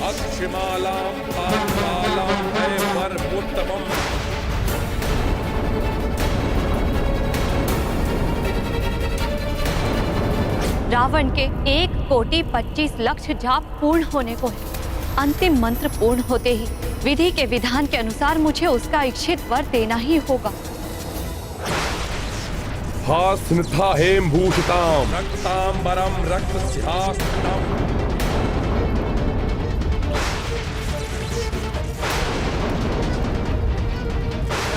अक्षमालां पानमालां भय वर उत्तमं। रावण के 1,25,00,000 जाप पूर्ण होने को है। अंतिम मंत्र पूर्ण होते ही विधि के विधान के अनुसार मुझे उसका इच्छित वर देना ही होगा। हास्निथा हेम भूषिताम। रक्तांबरम रक्त सिंहासनम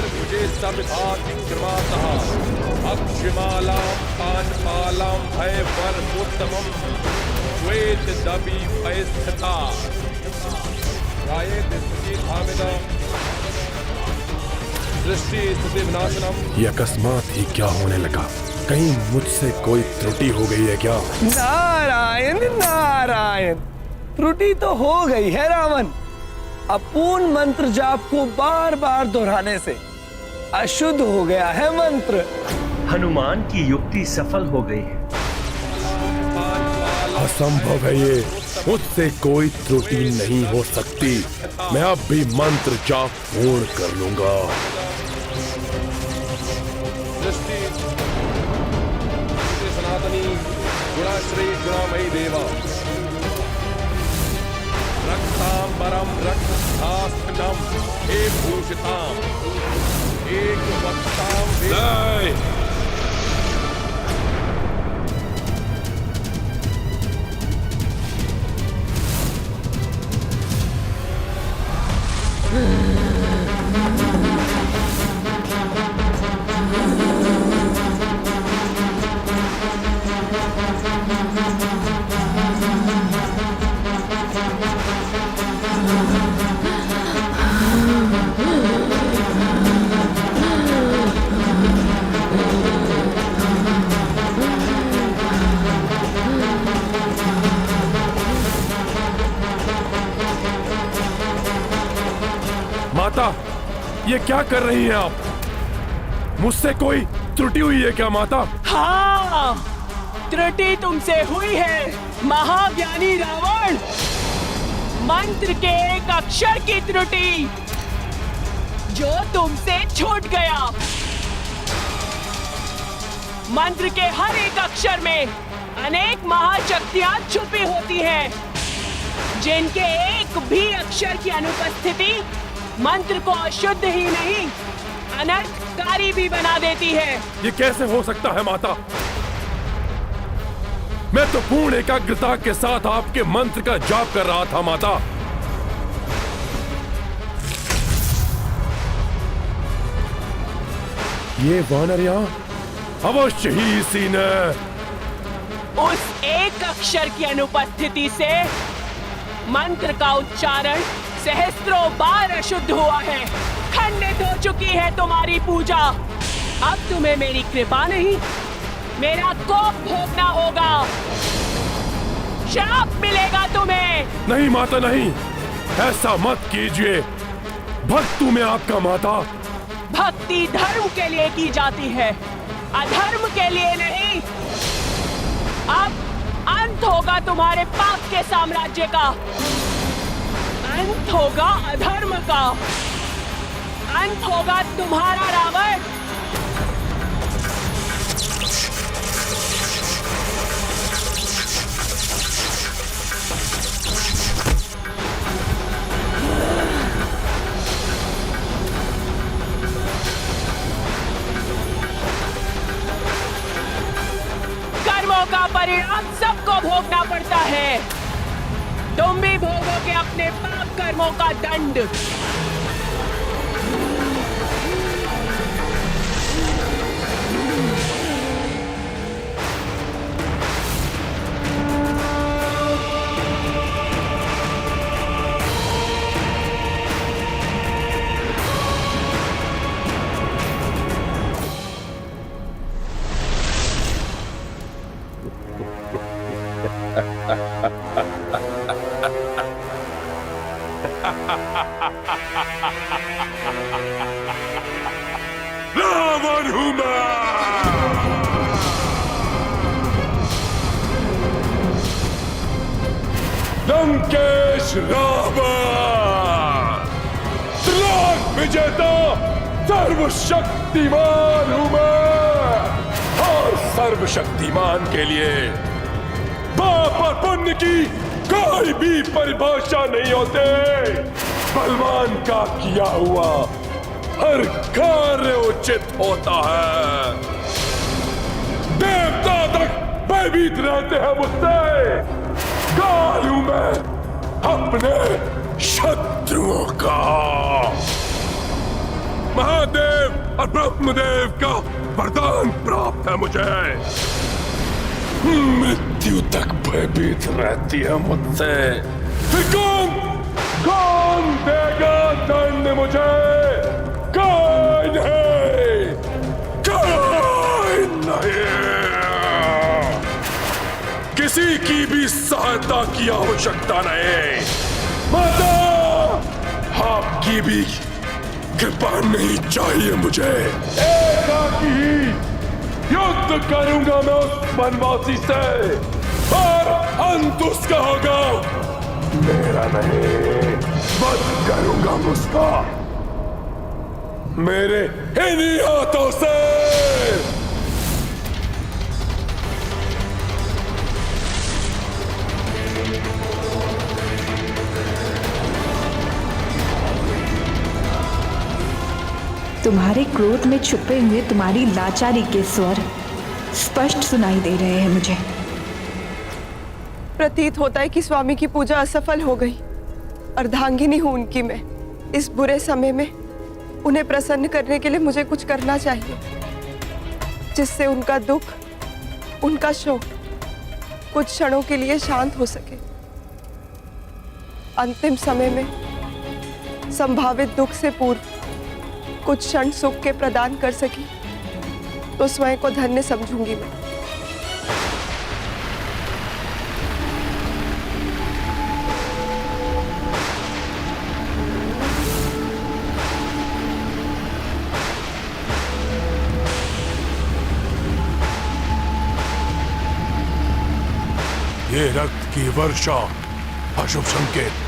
भुजे सब भाति क्रमातः अक्षमालां पानपालां भय वर उत्तमं श्वेत दवी भयस्तथा। दृष्टि स्थिति विनाशनम। ये अकस्मात ही क्या होने लगा? कहीं मुझसे कोई त्रुटि हो गई है क्या? नारायण नारायण, त्रुटि तो हो गई है रावण। अपूर्ण मंत्र जाप को बार बार दोहराने से अशुद्ध हो गया है मंत्र। हनुमान की युक्ति सफल हो गई है। असंभव है ये, मुझसे कोई त्रुटि नहीं हो सकती। मैं अब भी मंत्र जाप पूर्ण कर लूंगा। गुणाश्रयी गुणामयी देवा रक्तांबरम रक्तस्थास्त्रम हे भूषिताम एक वक्ताम माता, ये क्या कर रही हैं आप? मुझसे कोई त्रुटि हुई है क्या माता? हाँ, त्रुटि तुमसे हुई है महाज्ञानी रावण। मंत्र के एक अक्षर की त्रुटि जो तुमसे छूट गया। मंत्र के हर एक अक्षर में अनेक महाशक्तियां छुपी होती हैं, जिनके एक भी अक्षर की अनुपस्थिति मंत्र को अशुद्ध ही नहीं अनर्थकारी भी बना देती है। ये कैसे हो सकता है माता? मैं तो पूर्ण एकाग्रता के साथ आपके मंत्र का जाप कर रहा था माता। ये वानर यहाँ अवश्य ही इसी ने उस एक अक्षर की अनुपस्थिति से मंत्र का उच्चारण सहस्त्रों बार अशुद्ध हुआ है। खंडित हो चुकी है तुम्हारी पूजा। अब तुम्हें मेरी कृपा नहीं, मेरा कोप भोगना होगा। श्राप मिलेगा तुम्हें। नहीं माता नहीं, ऐसा मत कीजिए। भक्त हूं मैं आपका माता। भक्ति धर्म के लिए की जाती है, अधर्म के लिए नहीं। अब अंत होगा तुम्हारे पाप के साम्राज्य का, अंत होगा अधर्म का, अंत होगा तुम्हारा रावण। कर्मों का परिणाम सबको भोगना पड़ता है। तुम भी भोगोगे अपने पाप कर्मों का दंड। रावण हूं मैं। लंकेश रावण, त्रिलोक विजेता सर्वशक्तिमान हूं मैं। और सर्वशक्तिमान के लिए पाप और पुण्य की कोई भी परिभाषा नहीं होते। बलवान का किया हुआ हर कार्य उचित होता है। देवता तक भयभीत रहते हैं मुझसे। काल हूं मैं अपने शत्रुओं का। महादेव और ब्रह्मदेव का वरदान प्राप्त है मुझे। मृत्यु तक भयभीत रहती है मुझसे। फिर कौन देगा दंड मुझे? कोई नहीं, कोई नहीं। किसी की भी सहायता की आवश्यकता नहीं। माता, आपकी भी कृपा नहीं चाहिए मुझे। एकाकी ही युद्ध करूंगा मैं उस वनवासी से, और अंत उसका होगा, मेरा नहीं। वध करूंगा उसका मेरे इन्हीं हाथों से। तुम्हारे क्रोध में छुपे हुए तुम्हारी लाचारी के स्वर स्पष्ट सुनाई दे रहे हैं मुझे। प्रतीत होता है कि स्वामी की पूजा असफल हो गई। अर्धांगिनी हूं उनकी मैं। इस बुरे समय में उन्हें प्रसन्न करने के लिए मुझे कुछ करना चाहिए, जिससे उनका दुख, उनका शोक कुछ क्षणों के लिए शांत हो सके। अंतिम समय में संभावित दुख से पूर्व कुछ क्षण सुख के प्रदान कर सकी तो स्वयं को धन्य समझूंगी मैं। ये रक्त की वर्षा अशुभ संकेत।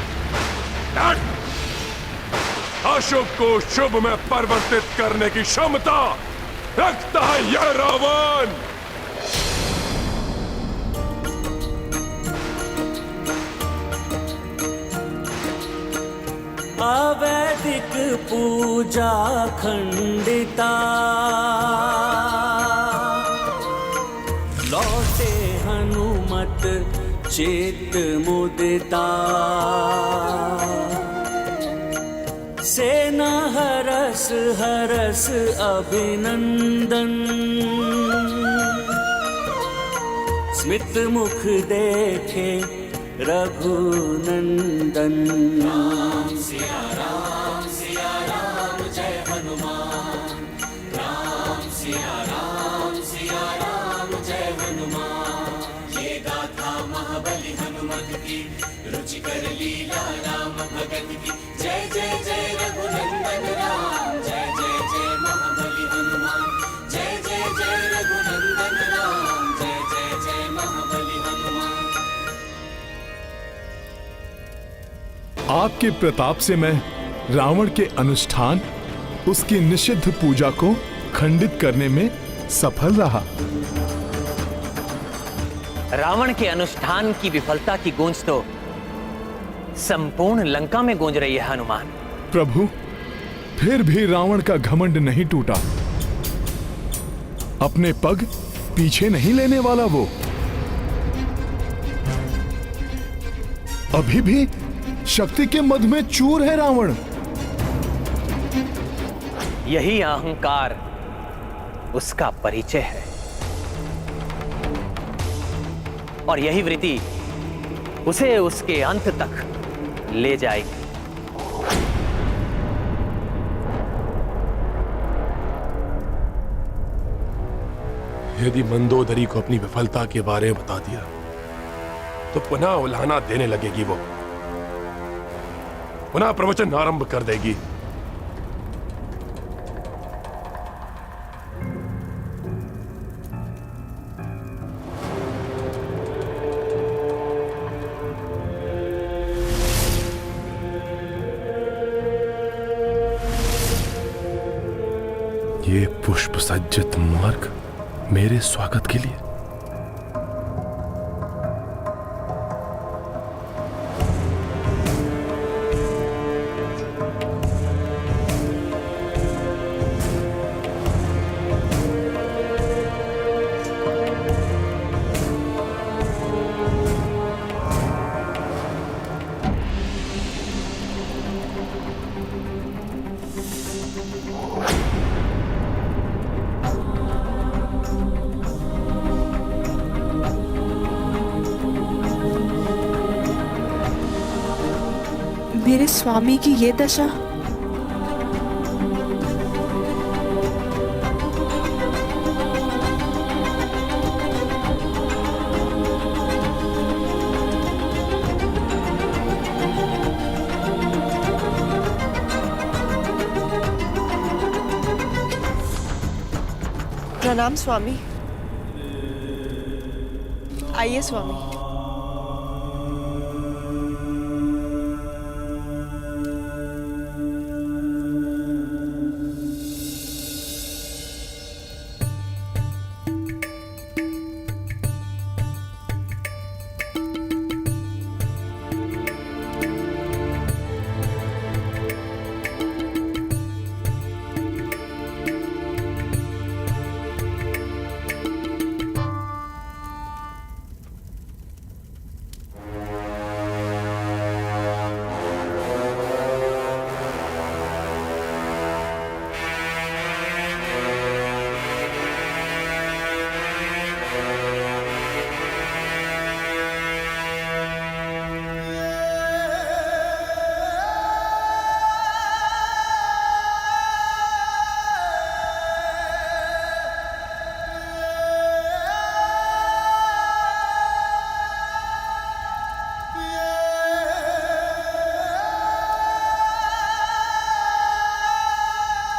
अशुभ को शुभ में परिवर्तित करने की क्षमता रखता है यह रावण। अवैदिक पूजा खंडिता, लौटे हनुमत चित मुदिता। सेना हरस हरस अभिनंदन, स्मित मुख देखे रघुनंदन। राम सिया राम जय हनुमान। राम सिया राम जय हनुमान। ये गाथा महाबली हनुमत की, रुचिकर लीला राम भगत की। जय जय जय रघुनंदन राम, जय जय जय महाबली हनुमान। जय जय जय रघुनंदन राम, जय जय जय महाबली हनुमान। आपके प्रताप से मैं रावण के अनुष्ठान, उसकी निषिद्ध पूजा को खंडित करने में सफल रहा। रावण के अनुष्ठान की विफलता की गूंज तो संपूर्ण लंका में गूंज रही है हनुमान। प्रभु, फिर भी रावण का घमंड नहीं टूटा। अपने पग पीछे नहीं लेने वाला वो। अभी भी शक्ति के मद में चूर है रावण। यही अहंकार उसका परिचय है, और यही वृत्ति उसे उसके अंत तक ले जाएगी। यदि मंदोदरी को अपनी विफलता के बारे में बता दिया तो पुनः उल्हाना देने लगेगी। वो पुनः प्रवचन आरंभ कर देगी। ये पुष्प सज्जित मार्ग मेरे स्वागत के लिए। मेरे स्वामी की ये दशा। प्रणाम स्वामी। आइए स्वामी।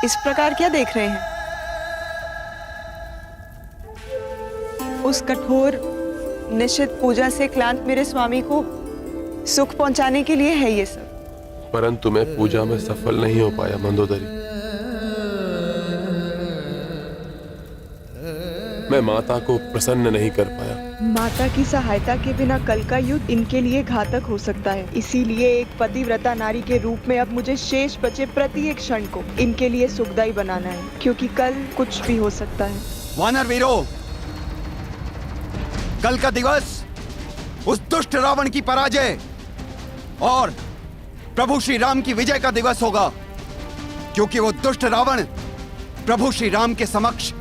इस प्रकार क्या देख रहे हैं? उस कठोर निश्चित पूजा से क्लांत मेरे स्वामी को सुख पहुंचाने के लिए है ये सब। परंतु मैं पूजा में सफल नहीं हो पाया मंदोदरी। मैं माता को प्रसन्न नहीं कर पाया। माता की सहायता के बिना कल का युद्ध इनके लिए घातक हो सकता है। इसीलिए एक पतिव्रता नारी के रूप में अब मुझे शेष बचे प्रत्येक क्षण को इनके लिए सुखदायी बनाना है, क्योंकि कल कुछ भी हो सकता है। वानर वीरों, कल का दिवस उस दुष्ट रावण की पराजय और प्रभु श्री राम की विजय का दिवस होगा, क्योंकि वो दुष्ट रावण प्रभु श्री राम के समक्ष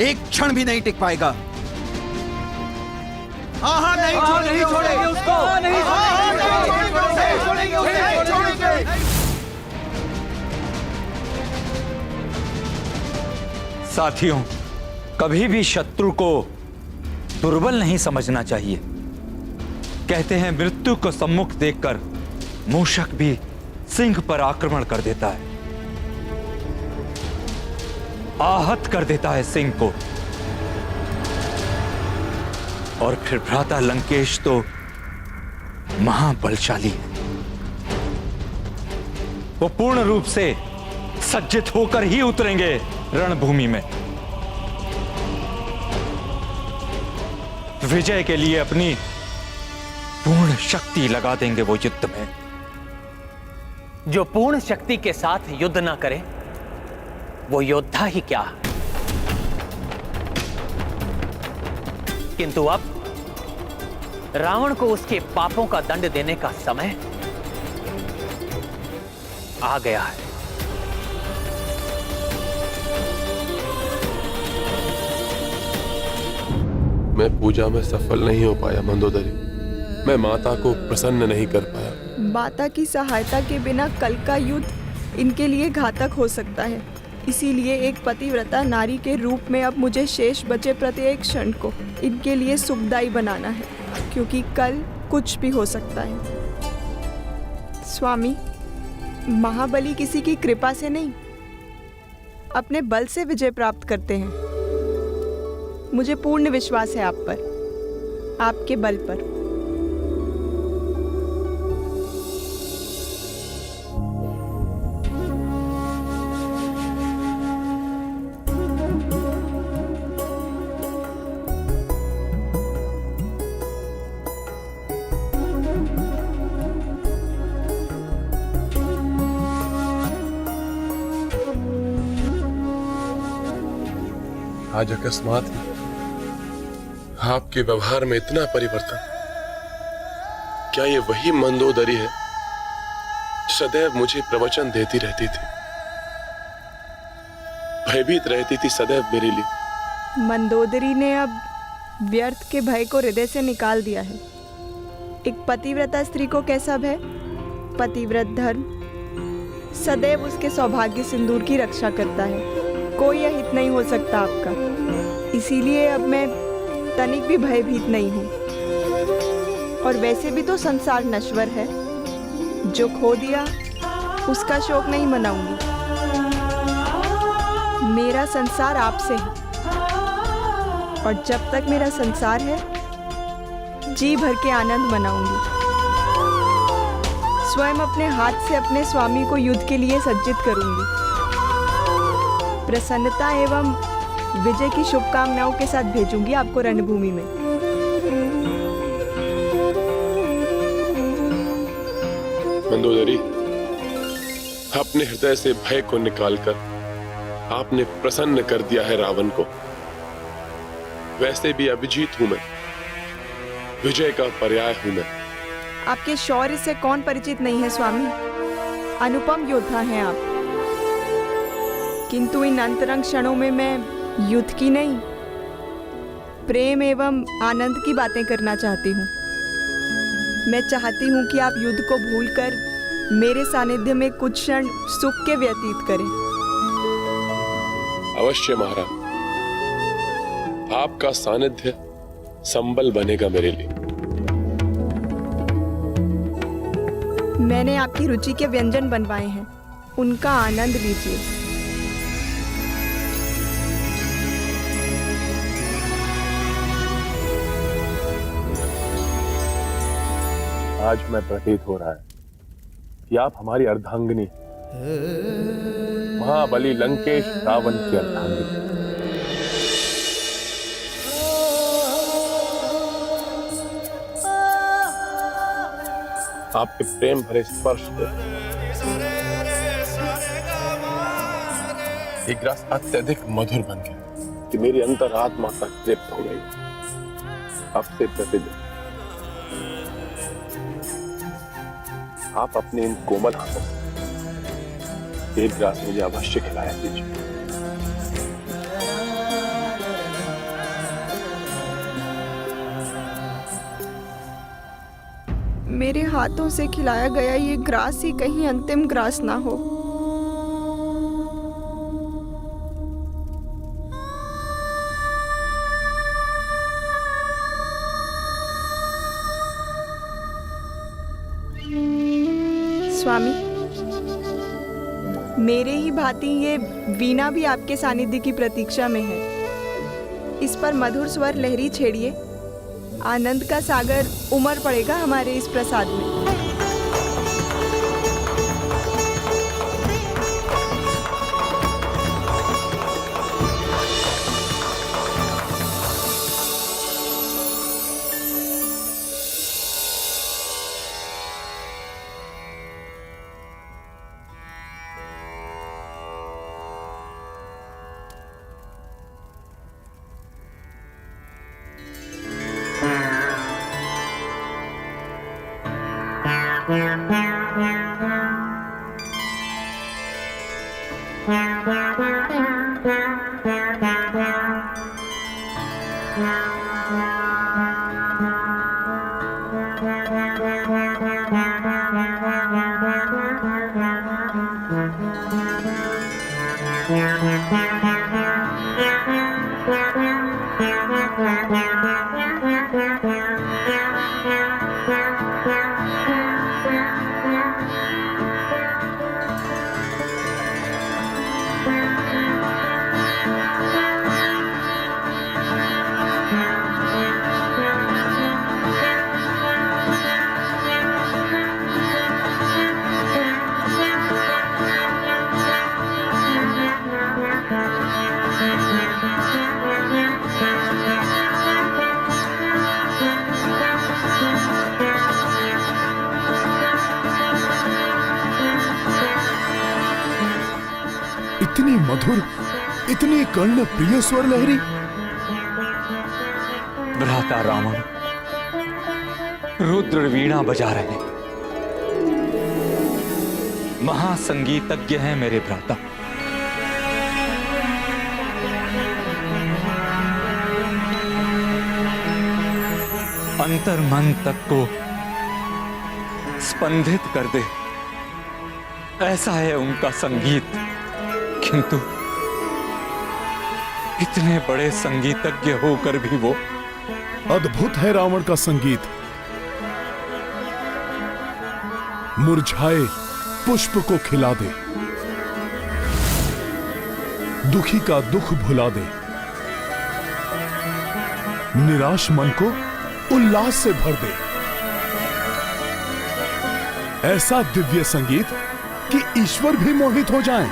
एक क्षण भी नहीं टिक पाएगा। नहीं छोड़ेंगे उसको, नहीं छोड़ेंगे। साथियों, कभी भी शत्रु को दुर्बल नहीं समझना चाहिए। कहते हैं मृत्यु को सम्मुख देखकर मूषक भी सिंह पर आक्रमण कर देता है, आहत कर देता है सिंह को। और फिर भ्राता लंकेश तो महाबलशाली है, वो पूर्ण रूप से सज्जित होकर ही उतरेंगे रणभूमि में, विजय के लिए अपनी पूर्ण शक्ति लगा देंगे वो युद्ध में। जो पूर्ण शक्ति के साथ युद्ध ना करे वो योद्धा ही क्या। किंतु अब रावण को उसके पापों का दंड देने का समय आ गया है। मैं पूजा में सफल नहीं हो पाया मंदोदरी। मैं माता को प्रसन्न नहीं कर पाया। माता की सहायता के बिना कल का युद्ध इनके लिए घातक हो सकता है। इसीलिए एक पतिव्रता नारी के रूप में अब मुझे शेष बचे प्रत्येक क्षण को इनके लिए सुखदायी बनाना है, क्योंकि कल कुछ भी हो सकता है। स्वामी, महाबली किसी की कृपा से नहीं, अपने बल से विजय प्राप्त करते हैं। मुझे पूर्ण विश्वास है आप पर, आपके बल पर। आज अकस्मात आपके व्यवहार में इतना परिवर्तन। क्या ये वही मंदोदरी है सदैव मुझे प्रवचन देती रहती थी, भयभीत रहती थी सदैव मेरे लिए? मंदोदरी ने अब व्यर्थ के भय को हृदय से निकाल दिया है। एक पतिव्रता स्त्री को कैसा भय? पतिव्रत धर्म सदैव उसके सौभाग्य सिंदूर की रक्षा करता है। कोई अहित नहीं हो सकता आपका। इसीलिए अब मैं तनिक भी भयभीत नहीं हूँ। और वैसे भी तो संसार नश्वर है, जो खो दिया उसका शोक नहीं मनाऊंगी। मेरा संसार आपसे है, और जब तक मेरा संसार है जी भर के आनंद मनाऊंगी। स्वयं अपने हाथ से अपने स्वामी को युद्ध के लिए सज्जित करूंगी। प्रसन्नता एवं विजय की शुभकामनाओं के साथ भेजूंगी आपको रणभूमि में। मंदोदरी, अपने हृदय से भय को निकालकर आपने प्रसन्न कर दिया है रावण को। वैसे भी अभिजीत हूं मैं, विजय का पर्याय हूं मैं। आपके शौर्य से कौन परिचित नहीं है स्वामी? अनुपम योद्धा हैं आप। किंतु इन अंतरंग क्षणों में मैं युद्ध की नहीं, प्रेम एवं आनंद की बातें करना चाहती हूँ। मैं चाहती हूँ कि आप युद्ध को भूलकर मेरे सानिध्य में कुछ क्षण सुख के व्यतीत करें। अवश्य महाराज, आपका सानिध्य संबल बनेगा मेरे लिए। मैंने आपकी रुचि के व्यंजन बनवाए हैं, उनका आनंद लीजिए। आज मैं प्रतीत हो रहा है कि आप हमारी अर्धांगिनी, महाबली लंकेश रावण की अर्धांगिनी। आपके प्रेम भरे स्पर्श से एक रस अत्यधिक मधुर बन गया कि मेरी अंतरात्मा तक तृप्त हो गई। आपसे प्रतिदिन आप अपने इन कोमल हाथों से एक ग्लास मुझे अवश्य खिलाया दीजिए। मेरे हाथों से खिलाया गया ये ग्रास ही कहीं अंतिम ग्रास ना हो। स्वामी, मेरे ही भांति ये वीणा भी आपके सानिध्य की प्रतीक्षा में है। इस पर मधुर स्वर लहरी छेड़िए, आनंद का सागर उमड़ पड़ेगा हमारे इस प्रसाद में। इतनी मधुर, इतनी कर्ण प्रिय स्वर लहरी। भ्राता रावण रुद्र वीणा बजा रहे, महासंगीतज्ञ हैं मेरे भ्राता। अंतर मन तक को स्पंदित कर दे, ऐसा है उनका संगीत। किंतु इतने बड़े संगीतज्ञ होकर भी वो अद्भुत है रावण का संगीत। मुरझाए पुष्प को खिला दे, दुखी का दुख भुला दे, निराश मन को उल्लास से भर दे। ऐसा दिव्य संगीत कि ईश्वर भी मोहित हो जाएं।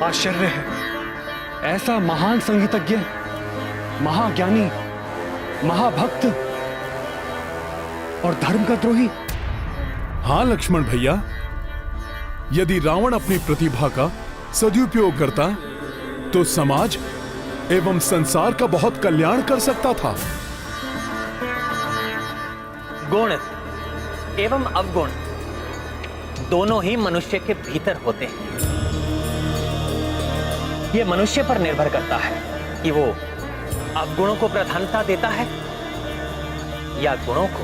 आश्चर्य है, ऐसा महान संगीतज्ञ, महाज्ञानी, महाभक्त और धर्म का द्रोही। हां लक्ष्मण भैया, यदि रावण अपनी प्रतिभा का सदुपयोग करता तो समाज एवं संसार का बहुत कल्याण कर सकता था। गुण एवं अवगुण दोनों ही मनुष्य के भीतर होते हैं। यह मनुष्य पर निर्भर करता है कि वो अवगुणों को प्रधानता देता है या गुणों को।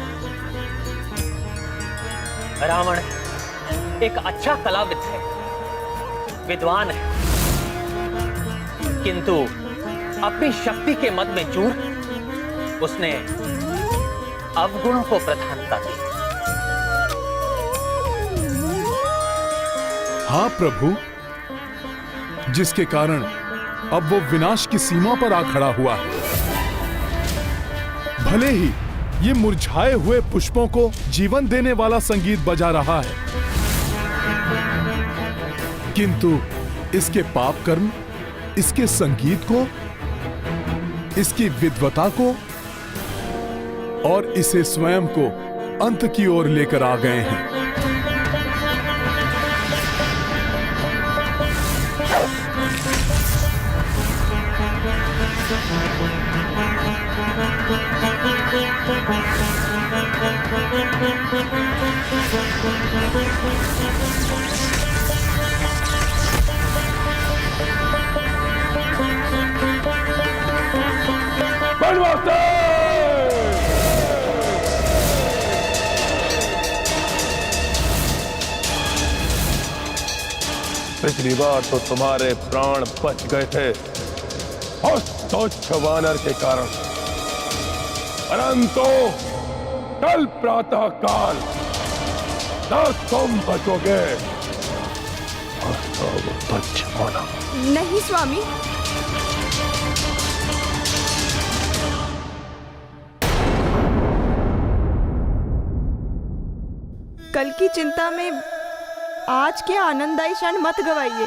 रावण एक अच्छा कलाविद है, विद्वान है, किंतु अपनी शक्ति के मद में चूर उसने अवगुणों को प्रधानता दी। हाँ प्रभु, जिसके कारण अब वो विनाश की सीमा पर आ खड़ा हुआ है। भले ही ये मुरझाए हुए पुष्पों को जीवन देने वाला संगीत बजा रहा है, किंतु इसके पाप कर्म, इसके संगीत को, इसकी विद्वता को और इसे स्वयं को अंत की ओर लेकर आ गए हैं। पिछली बार तो तुम्हारे प्राण बच गए थे उस वानर के कारण, परंतु कल प्रातः काल न तुम बचोगे और तो बच जाना। नहीं स्वामी, कल की चिंता में आज के आनंददायी क्षण मत गवाइए।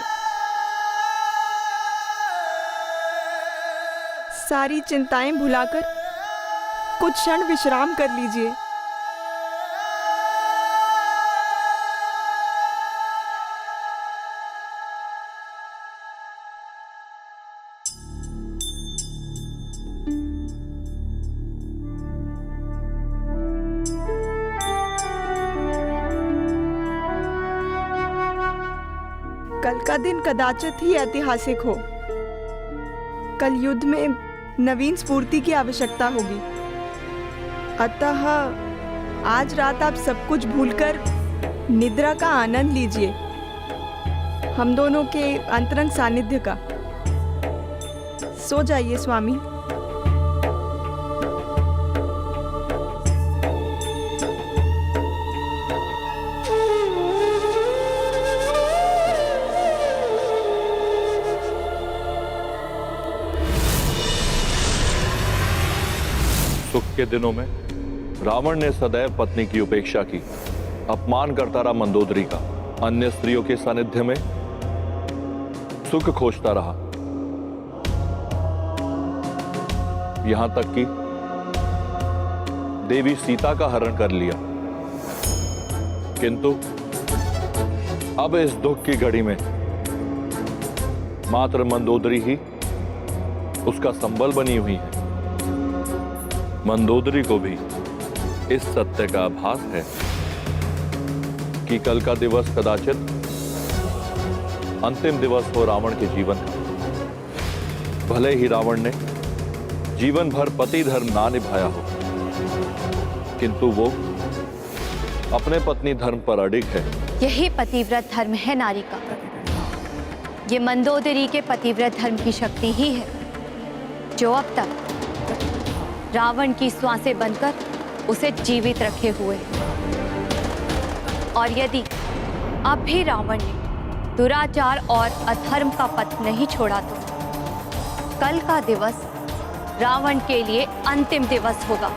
सारी चिंताएं भुलाकर कुछ क्षण विश्राम कर लीजिए। कल का दिन कदाचित ही ऐतिहासिक हो। कल युद्ध में नवीन स्फूर्ति की आवश्यकता होगी। अतः आज रात आप सब कुछ भूलकर निद्रा का आनंद लीजिए, हम दोनों के अंतरंग सानिध्य का। सो जाइए स्वामी। सुख के दिनों में रावण ने सदैव पत्नी की उपेक्षा की, अपमान करता रहा मंदोदरी का, अन्य स्त्रियों के सानिध्य में सुख खोजता रहा, यहां तक कि देवी सीता का हरण कर लिया। किंतु अब इस दुख की घड़ी में मात्र मंदोदरी ही उसका संबल बनी हुई है। मंदोदरी को भी इस सत्य का आभास है कि कल का दिवस कदाचित अंतिम दिवस हो रावण के जीवन का। भले ही रावण ने जीवन भर पति धर्म ना निभाया हो, किंतु वो अपने पत्नी धर्म पर अडिग है। यही पतिव्रत धर्म है नारी का। ये मंदोदरी के पतिव्रत धर्म की शक्ति ही है जो अब तक रावण की श्वासें बनकर उसे जीवित रखे हुए। और यदि अब भी रावण ने दुराचार और अधर्म का पथ नहीं छोड़ा तो कल का दिवस रावण के लिए अंतिम दिवस होगा।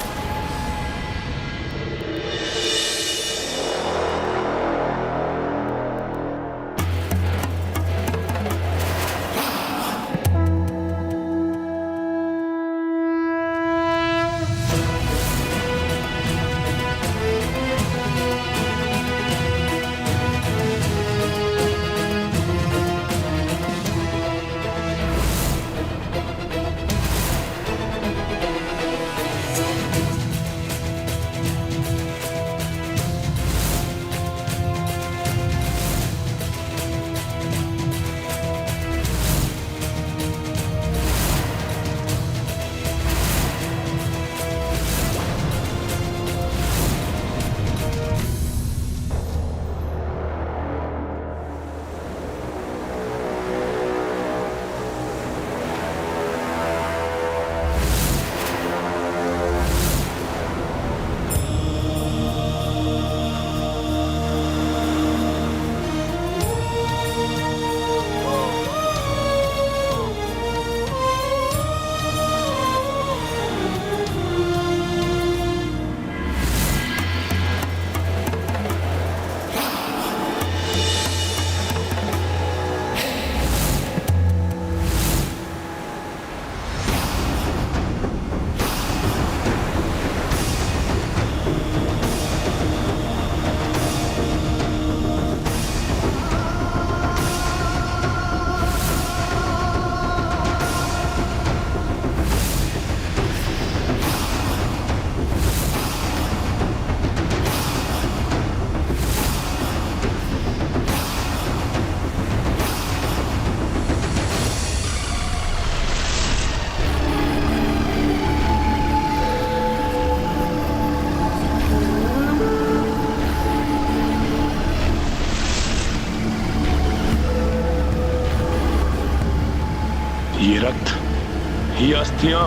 अस्थियां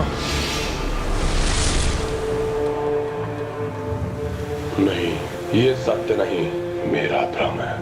नहीं, ये सत्य नहीं, मेरा भ्रम है।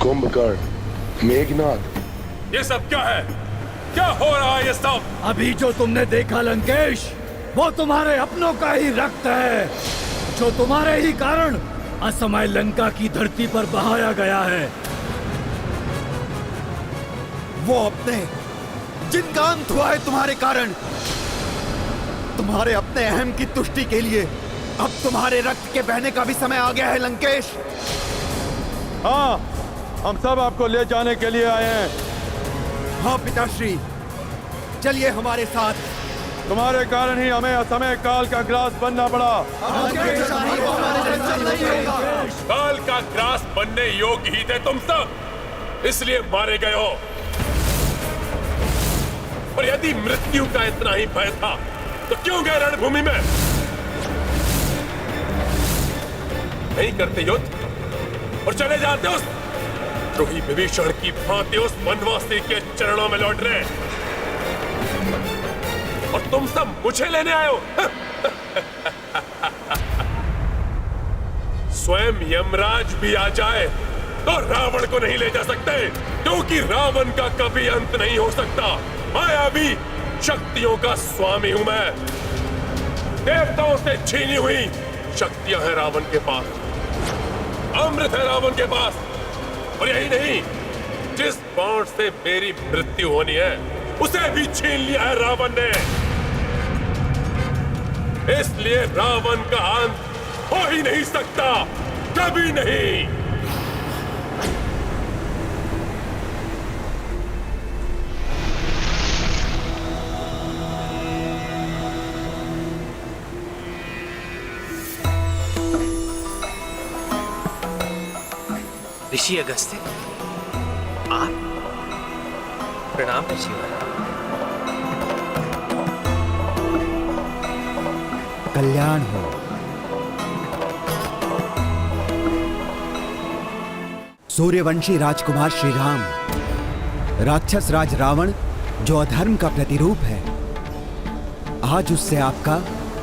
कुंभकर्ण, मेघनाथ, ये सब क्या है? क्या हो रहा है ये सब? अभी जो तुमने देखा लंकेश, वो तुम्हारे अपनों का ही रक्त है, जो तुम्हारे ही कारण असमय लंका की धरती पर बहाया गया है। वो अपने जिनका अंत हुआ है तुम्हारे कारण, तुम्हारे अपने अहम की तुष्टि के लिए अब तुम्हारे रक्त के बहने का भी समय आ गया है लंकेश। हाँ, हम सब आपको ले जाने के लिए आए हैं। हाँ पिताश्री, चलिए हमारे साथ। तुम्हारे कारण ही हमें असमय काल का ग्रास बनना पड़ा। काल का ग्रास बनने योग्य ही थे तुम सब, इसलिए मारे गए हो। और यदि मृत्यु का इतना ही भय था तो क्यों गए रणभूमि में? नहीं करते युद्ध और चले जाते उस द्रोही विभीषण की भांति उस वनवासी के चरणों में लौट रहे, और तुम सब मुझे लेने आए हो। स्वयं यमराज भी आ जाए तो रावण को नहीं ले जा सकते, क्योंकि रावण का कभी अंत नहीं हो सकता। मायावी शक्तियों का स्वामी हूं मैं। देवताओं से छीनी हुई शक्तियां हैं रावण के पास, अमृत है रावण के पास। और यही नहीं, जिस बाण से मेरी मृत्यु होनी है उसे भी छीन लिया है रावण ने। इसलिए रावण का अंत हो ही नहीं सकता, कभी नहीं। ऋषि अगस्त्य, आप? प्रणाम ऋषि। कल्याण हो। सूर्यवंशी राजकुमार श्री राम, राक्षस राज रावण जो अधर्म का प्रतिरूप है, आज उससे आपका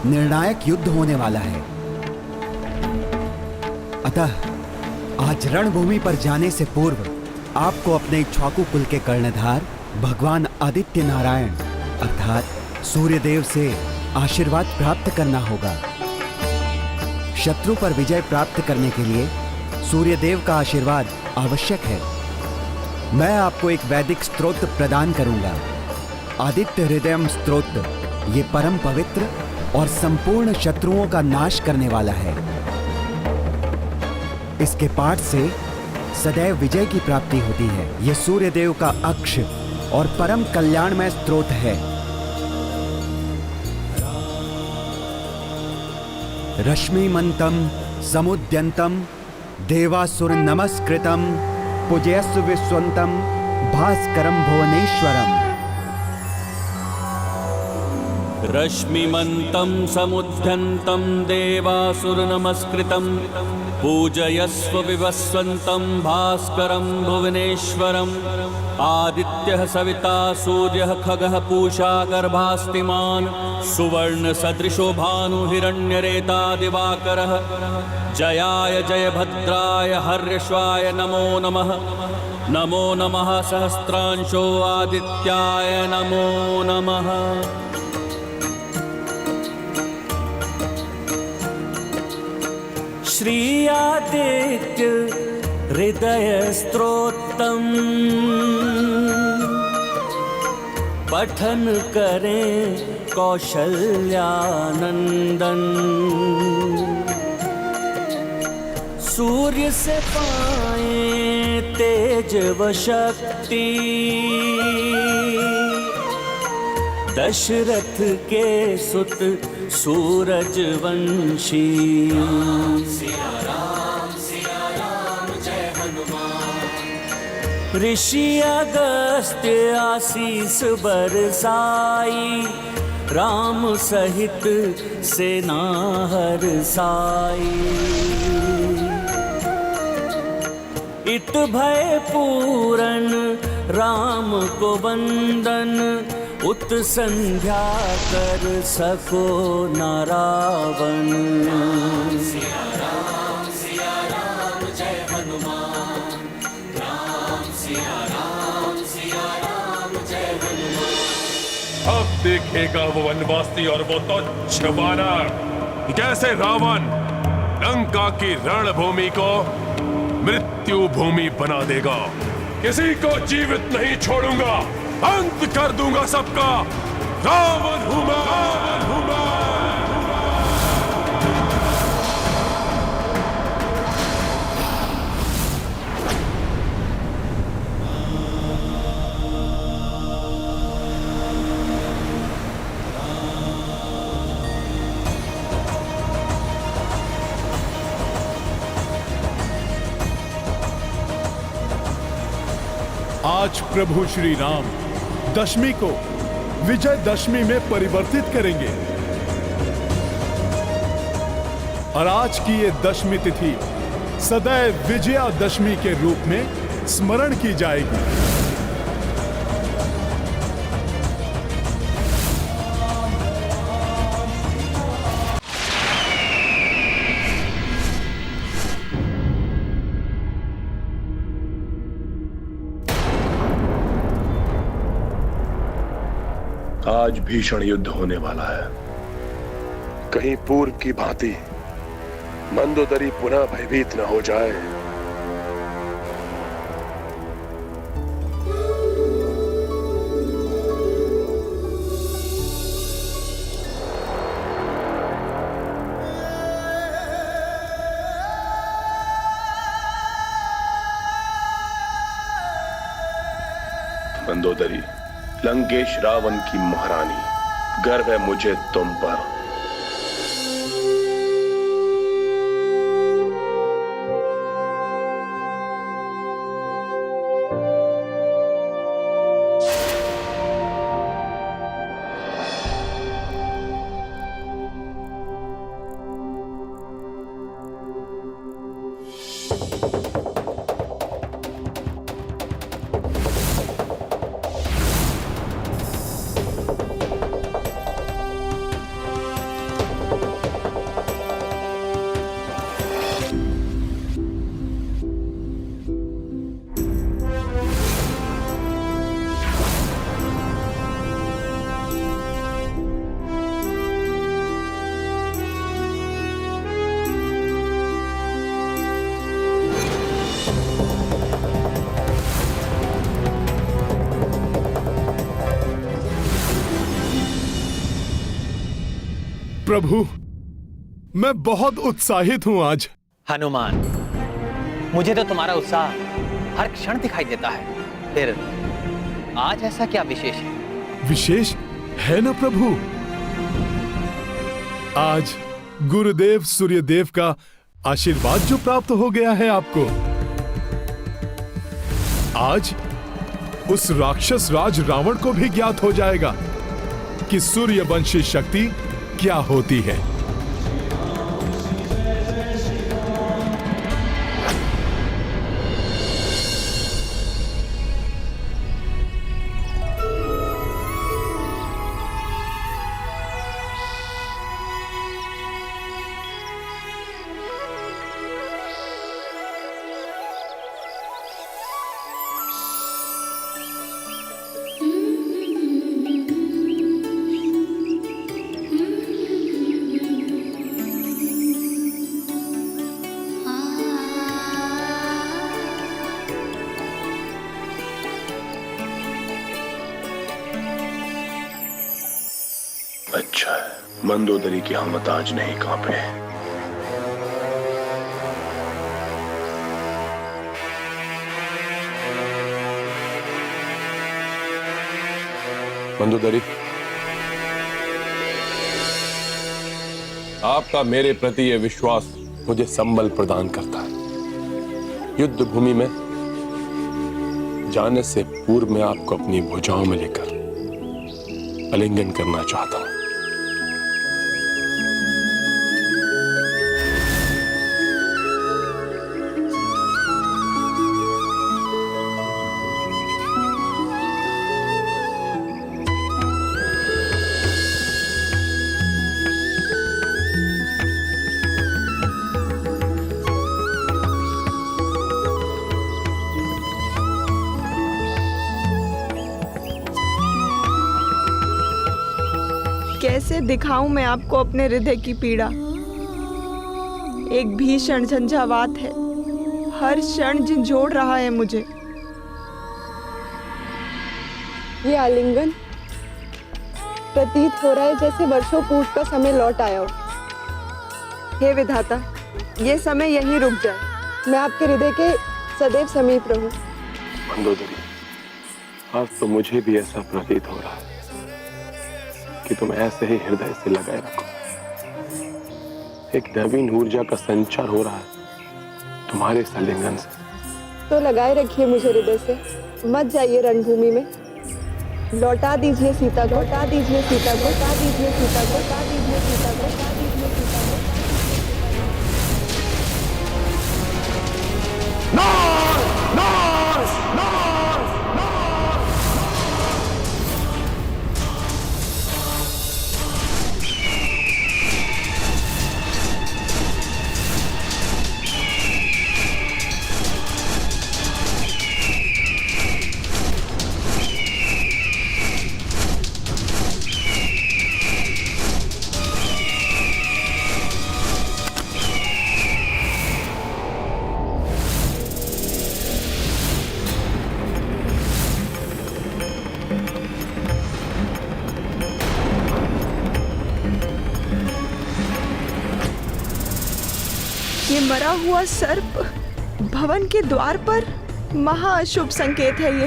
निर्णायक युद्ध होने वाला है। अतः आज रणभूमि पर जाने से पूर्व आपको अपने इक्ष्वाकु कुल के कर्णधार भगवान आदित्य नारायण अर्थात सूर्यदेव से आशीर्वाद प्राप्त करना होगा। शत्रु पर विजय प्राप्त करने के लिए सूर्यदेव का आशीर्वाद आवश्यक है। मैं आपको एक वैदिक स्तोत्र प्रदान करूंगा, आदित्य हृदयम स्तोत्र। ये परम पवित्र और संपूर्ण शत्रुओं का नाश करने वाला है। इसके पाठ से सदैव विजय की प्राप्ति होती है। यह सूर्यदेव का अक्ष और परम कल्याणमय स्तोत्र है। रश्मिमंतम समुद्यंतम देवासुर नमस्कृतम पूजयस्व विश्वंतम भास्करम भुवनेश्वरम। रश्मिमन्तं समुद्यन्तं देवासुर नमस्कृतं पूजयस्व विवस्वन्तं भास्करं भुवनेश्वरम्। आदित्यः सविता सूर्यः खगः पूषा गर्भास्तिमान् सुवर्ण सदृशो भानु हिरण्यरेता दिवाकरः। जयाय जयभद्राय हर्यश्वाय नमो नमः। नमो नमः सहस्रांशो आदित्याय नमो नमः। श्री आदित्य हृदय स्तोत्रम पठन करें कौशल्यानंदन। सूर्य से पाए तेज व शक्ति दशरथ के सुत सूरज वंशी। ऋषि अगस्त्य आशीष बरसाई, राम सहित सेना हरसाई। इत भय पूरन राम को वंदन, उत संध्या कर सको न रावण। सिया राम जय हनुमान, राम सिया राम जय हनुमान। अब देखेगा वो वनवासी और वो तुच्छ वानर कैसे रावण लंका की रणभूमि को मृत्यु भूमि बना देगा। किसी को जीवित नहीं छोड़ूंगा, अंत कर दूंगा सबका। रावण हूं मैं, रावण हूं मैं। आज प्रभु श्री राम दशमी को विजयदशमी में परिवर्तित करेंगे और आज की ये दशमी तिथि सदैव विजयादशमी के रूप में स्मरण की जाएगी। आज भीषण युद्ध होने वाला है। कहीं पूर्व की भांति मंदोदरी पुनः भयभीत न हो जाए। मंदोदरी, लंकेश रावण की महारानी, गर्व है मुझे तुम पर। प्रभु, मैं बहुत उत्साहित हूं आज। हनुमान, मुझे तो तुम्हारा उत्साह हर क्षण दिखाई देता है। फिर आज ऐसा क्या विशेष है? विशेष है ना प्रभु। आज गुरुदेव सूर्यदेव का आशीर्वाद जो प्राप्त हो गया है आपको। आज उस राक्षस राज रावण को भी ज्ञात हो जाएगा कि सूर्यवंशी शक्ति क्या होती है। अच्छा है, मंदोदरी की हिम्मत आज नहीं कांपे। मंदोदरी, आपका मेरे प्रति यह विश्वास मुझे संबल प्रदान करता है। युद्ध भूमि में जाने से पूर्व मैं आपको अपनी भुजाओं में लेकर आलिंगन करना चाहता हूं। कैसे दिखाऊं मैं आपको अपने हृदय की पीड़ा। एक भीषण झंझावात है, हर क्षण झंझोड़ रहा है मुझे। ये आलिंगन प्रतीत हो रहा है जैसे वर्षों पूर्व का समय लौट आया हो। हे विधाता, ये समय यहीं रुक जाए, मैं आपके हृदय के सदैव समीप रहूं। मंदोदरी, आज तो मुझे भी ऐसा प्रतीत हो रहा है कि तुम ऐसे ही हृदय से लगाए रखो। एक नवीन ऊर्जा का संचार हो रहा है तुम्हारे इस आलिंगन से। तो लगाए रखिए मुझे हृदय से, मत जाइए रणभूमि में। लौटा दीजिए सीता को, लौटा दीजिए सीता को, लौटा दीजिए सीता को, लौटा दीजिए सीता को, लौटा दीजिए सीता को। ये मरा हुआ सर्प भवन के द्वार पर, महाअशुभ संकेत है ये।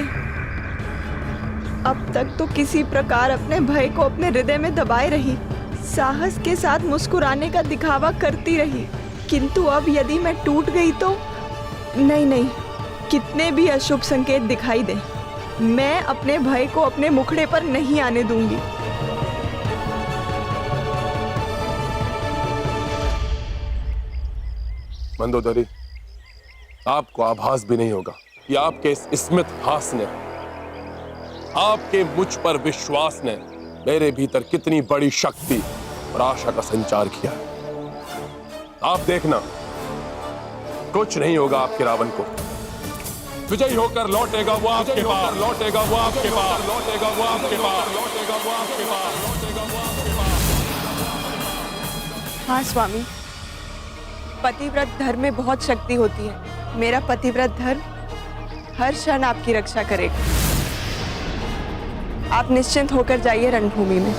अब तक तो किसी प्रकार अपने भय को अपने हृदय में दबाए रही, साहस के साथ मुस्कुराने का दिखावा करती रही, किंतु अब यदि मैं टूट गई तो नहीं, कितने भी अशुभ संकेत दिखाई दे, मैं अपने भय को अपने मुखड़े पर नहीं आने दूंगी। मंदोदरी, आपको आभास भी नहीं होगा कि आपके इस स्मित हास ने, आपके मुझ पर विश्वास ने मेरे भीतर कितनी बड़ी शक्ति और आशा का संचार किया है। आप देखना, कुछ नहीं होगा आपके रावण को। विजयी होकर लौटेगा वो आपके पास, लौटेगा वो आपके पास, लौटेगा वो आपके पास, लौटेगा वो आपके पास, लौटेगा वो आपके पास। हाँ स्वामी, पतिव्रत धर्म में बहुत शक्ति होती है। मेरा पतिव्रत धर्म हर क्षण आपकी रक्षा करेगा। आप निश्चिंत होकर जाइए रणभूमि में।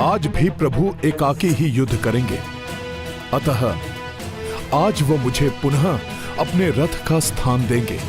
आज भी प्रभु एकाकी ही युद्ध करेंगे, अतः आज वो मुझे पुनः अपने रथ का स्थान देंगे।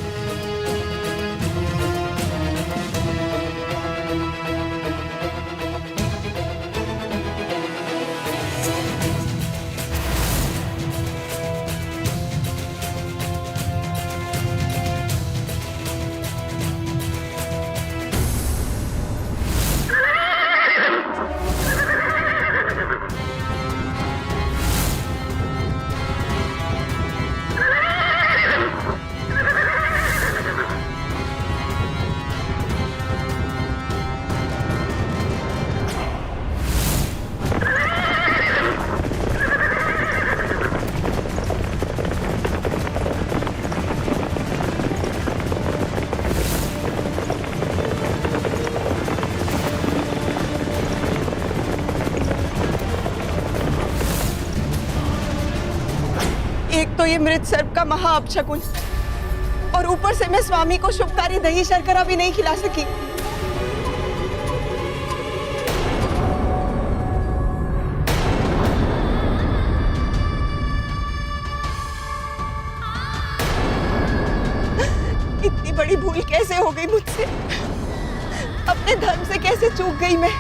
ये मृत सर्प का महा अपशकुन, और ऊपर से मैं स्वामी को शुभकारी दही शर्करा भी नहीं खिला सकी। इतनी बड़ी भूल कैसे हो गई मुझसे? अपने धर्म से कैसे चूक गई मैं?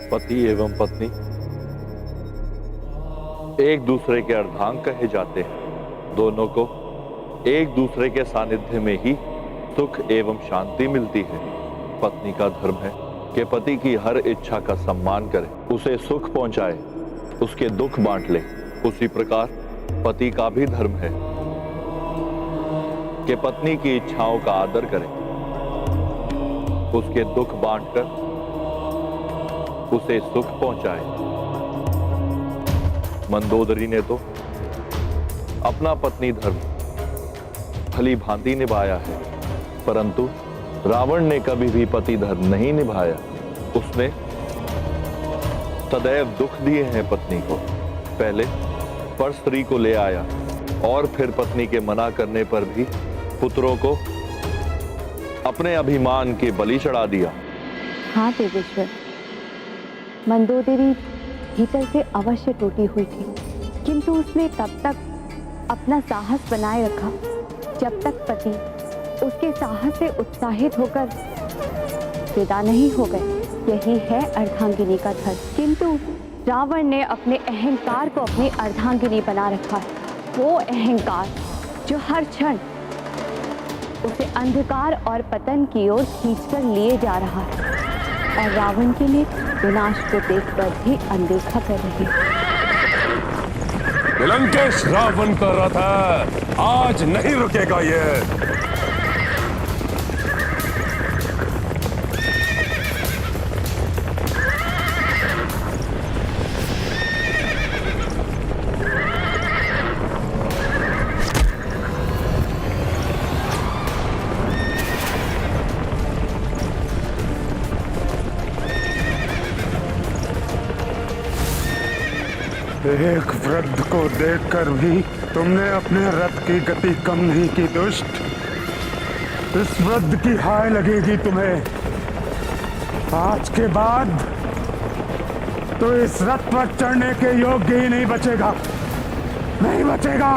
पति एवं पत्नी एक दूसरे के अर्धांग कहे जाते हैं। दोनों को एक दूसरे के सानिध्य में ही सुख एवं शांति मिलती है। पत्नी का धर्म है कि पति की हर इच्छा का सम्मान करे, उसे सुख पहुंचाए, उसके दुख बांट ले। उसी प्रकार पति का भी धर्म है कि पत्नी की इच्छाओं का आदर करे, उसके दुख बांटकर उसे सुख पहुंचाए। मंदोदरी ने तो अपना पत्नी धर्म भली भांति निभाया है, परंतु रावण ने कभी भी पति धर्म नहीं निभाया। उसने सदैव दुख दिए हैं पत्नी को। पहले पर स्त्री को ले आया और फिर पत्नी के मना करने पर भी पुत्रों को अपने अभिमान के बलि चढ़ा दिया। हाँ देवेश्वर, मंदोदरी भीतर से अवश्य टूटी हुई थी, किंतु उसने तब तक अपना साहस बनाए रखा जब तक पति उसके साहस से उत्साहित होकर विदा नहीं हो गए। यही है अर्धांगिनी का धर्म। किंतु रावण ने अपने अहंकार को अपनी अर्धांगिनी बना रखा है। वो अहंकार जो हर क्षण उसे अंधकार और पतन की ओर खींचकर लिए जा रहा है, और रावण के लिए विनाश को देखकर भी अनदेखा कर रही है। लंकेश रावण का रथ है, आज नहीं रुकेगा ये। एक वृद्ध को देखकर भी तुमने अपने रथ की गति कम नहीं की दुष्ट। इस वृद्ध की हाय लगेगी तुम्हें। आज के बाद तो इस रथ पर चढ़ने के योग्य ही नहीं बचेगा, नहीं बचेगा।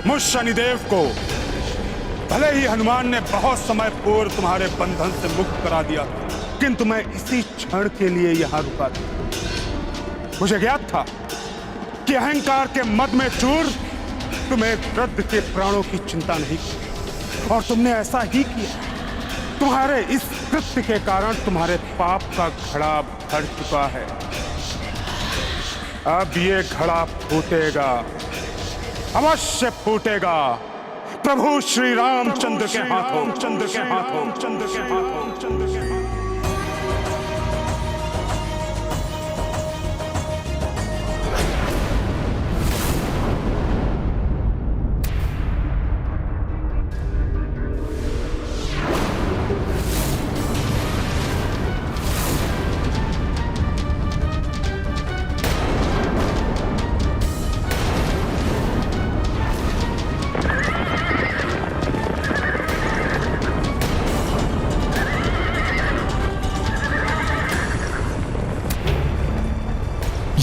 मुझ शनिदेव को भले ही हनुमान ने बहुत समय पूर्व तुम्हारे बंधन से मुक्त करा दिया, किंतु मैं इसी क्षण के लिए यहां रुका था। मुझे ज्ञात था कि अहंकार के मद में चूर तुम्हें वृद्ध के प्राणों की चिंता नहीं की, और तुमने ऐसा ही किया। तुम्हारे इस कृत्य के कारण तुम्हारे पाप का घड़ा भर चुका है। अब ये घड़ा फूटेगा, अवश्य फूटेगा। प्रभु श्री रामचंद्र के हाथों, चंद्र के हाथों, चंद्र के हाथों, चंद्र के हाथों।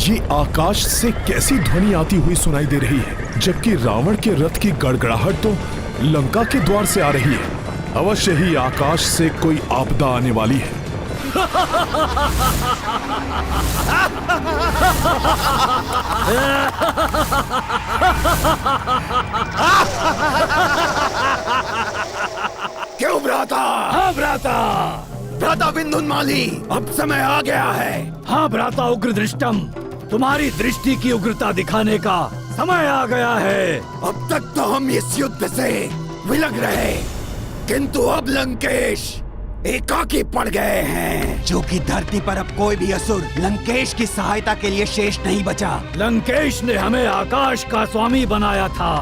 ये आकाश से कैसी ध्वनि आती हुई सुनाई दे रही है, जबकि रावण के रथ की गड़गड़ाहट तो लंका के द्वार से आ रही है। अवश्य ही आकाश से कोई आपदा आने वाली है। क्यों भ्राता? हाँ भ्राता, भ्राता विंध्योन्माली, अब समय आ गया है। हाँ भ्राता उग्र दृष्टम, तुम्हारी दृष्टि की उग्रता दिखाने का समय आ गया है। अब तक तो हम इस युद्ध से विलग रहे, किंतु अब लंकेश एकाकी पड़ गए हैं। जो कि धरती पर अब कोई भी असुर लंकेश की सहायता के लिए शेष नहीं बचा। लंकेश ने हमें आकाश का स्वामी बनाया था।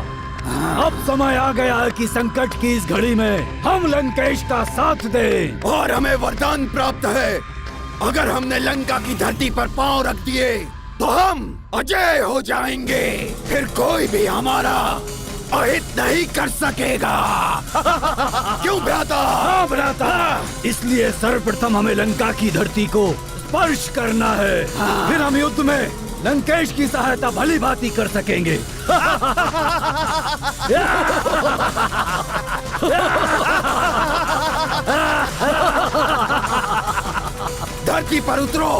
अब समय आ गया है कि संकट की इस घड़ी में हम लंकेश का साथ दें। और हमें वरदान प्राप्त है, अगर हमने लंका की धरती पर पांव रख दिए तो हम अजय हो जाएंगे, फिर कोई भी हमारा अहित नहीं कर सकेगा। क्यों भ्राता? हाँ भ्राता, इसलिए सर्वप्रथम हमें लंका की धरती को स्पर्श करना है। फिर हम युद्ध में लंकेश की सहायता भली भांति कर सकेंगे। धरती पर उतरो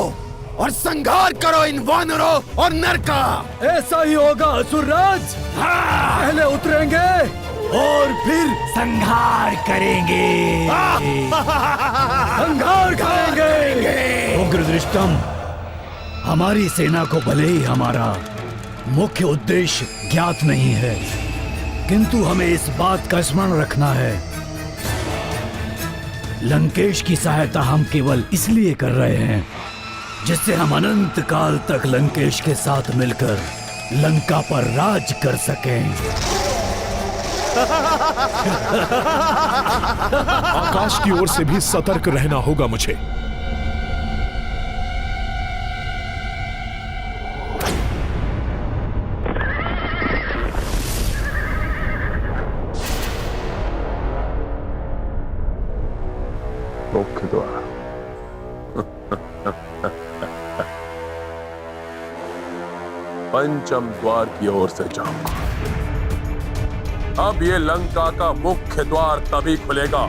और संहार करो इन वानरों और नर का। ऐसा ही होगा असुरराज। पहले उतरेंगे और फिर संहार करेंगे। संहार करेंगे। उग्रदृष्टम, हमारी सेना को भले ही हमारा मुख्य उद्देश्य ज्ञात नहीं है, किंतु हमें इस बात का स्मरण रखना है, लंकेश की सहायता हम केवल इसलिए कर रहे हैं जिससे हम अनंत काल तक लंकेश के साथ मिलकर लंका पर राज कर सकें। आकाश की ओर से भी सतर्क रहना होगा मुझे। मुख्य द्वार। पंचम द्वार की ओर से जाऊंगा। अब ये लंका का मुख्य द्वार तभी खुलेगा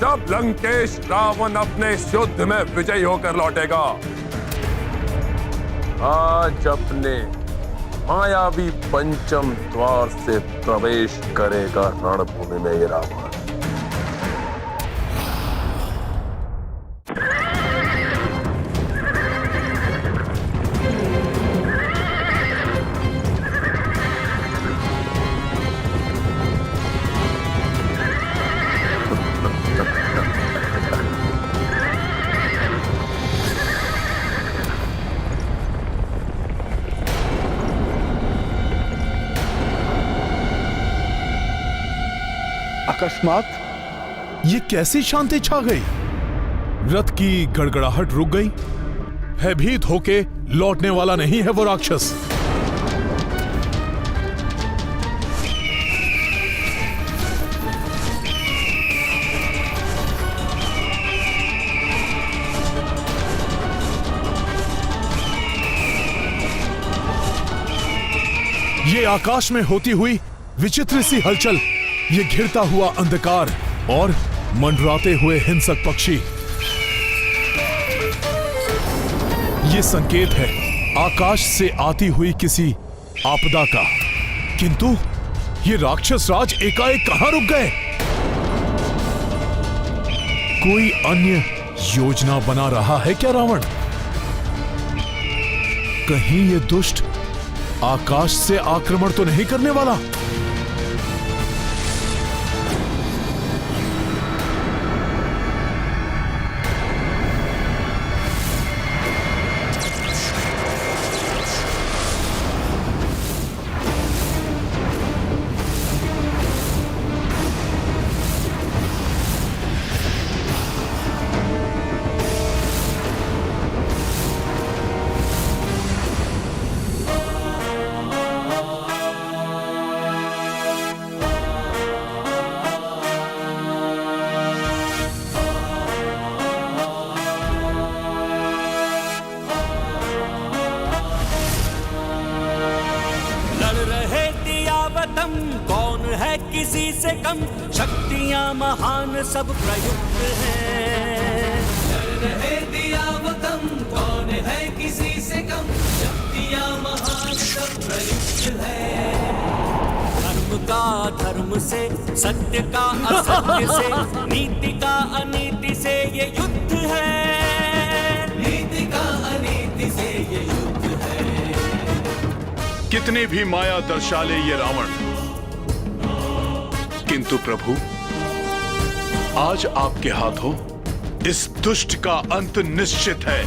जब लंकेश रावण अपने इस युद्ध में विजयी होकर लौटेगा। आज अपने मायावी पंचम द्वार से प्रवेश करेगा रणभूमि में ये रावण। अकस्मात ये कैसी शांति छा गई? रथ की गड़गड़ाहट रुक गई। भयभीत होके लौटने वाला नहीं है वो राक्षस। ये आकाश में होती हुई विचित्र सी हलचल, ये घिरता हुआ अंधकार और मंडराते हुए हिंसक पक्षी, ये संकेत है आकाश से आती हुई किसी आपदा का। किंतु ये राक्षस राज एकाएक कहां रुक गए? कोई अन्य योजना बना रहा है क्या रावण? कहीं ये दुष्ट आकाश से आक्रमण तो नहीं करने वाला? कौन है किसी से कम, शक्तियां महान सब प्रयुक्त हैं। कौन है किसी से कम, शक्तियां महान सब प्रयुक्त है। धर्म का धर्म से, सत्य का असत्य से, नीति का अनीति से ये युद्ध है। नीति का अनीति से ये युद्ध है। कितने भी माया दर्शा ले ये रावण, किंतु प्रभु आज आपके हाथों इस दुष्ट का अंत निश्चित है।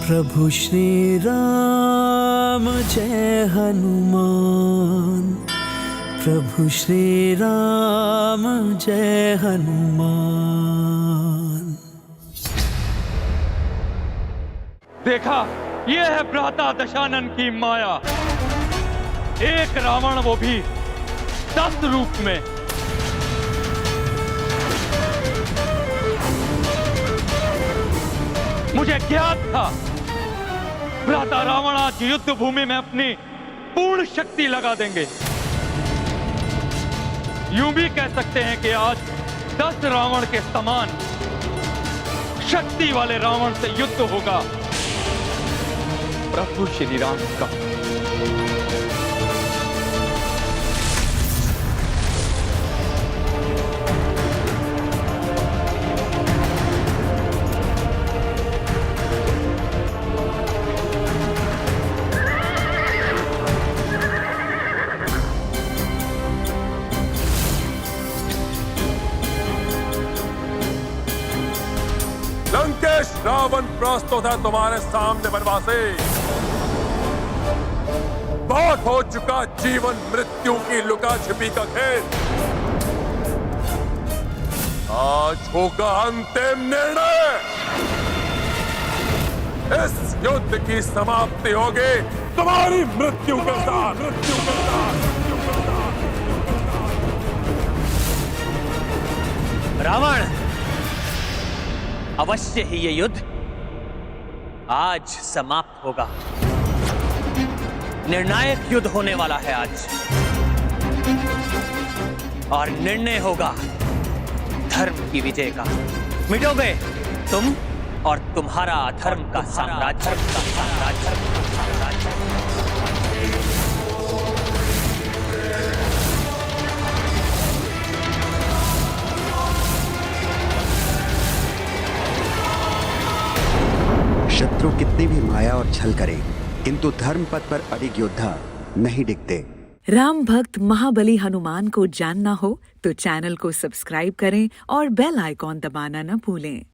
प्रभु श्री राम जय हनुमान, प्रभु श्री राम जय हनुमान। देखा, ये है भ्राता दशानन की माया। एक रावण, वो भी 10 रूप में। मुझे ज्ञात था भ्राता रावण आज युद्ध भूमि में अपनी पूर्ण शक्ति लगा देंगे। यूं भी कह सकते हैं कि आज 10 रावण के समान शक्ति वाले रावण से युद्ध होगा प्रभु श्री राम का। लंकेश, रावण प्रस्तुत है तुम्हारे सामने बनवासी। बहुत हो चुका जीवन मृत्यु की लुका छिपी का खेल। आज होगा अंतिम निर्णय। इस युद्ध की समाप्ति होगी तुम्हारी मृत्यु के साथ। रावण, अवश्य ही ये युद्ध आज समाप्त होगा। निर्णायक युद्ध होने वाला है आज, और निर्णय होगा धर्म की विजय का। मिटोगे तुम और तुम्हारा अधर्म का साम्राज्य। शत्रु कितनी भी माया और छल करे, किंतु धर्म पथ पर अडिग योद्धा नहीं डिगते। राम भक्त महाबली हनुमान को जानना हो तो चैनल को सब्सक्राइब करें और बेल आइकॉन दबाना न भूलें।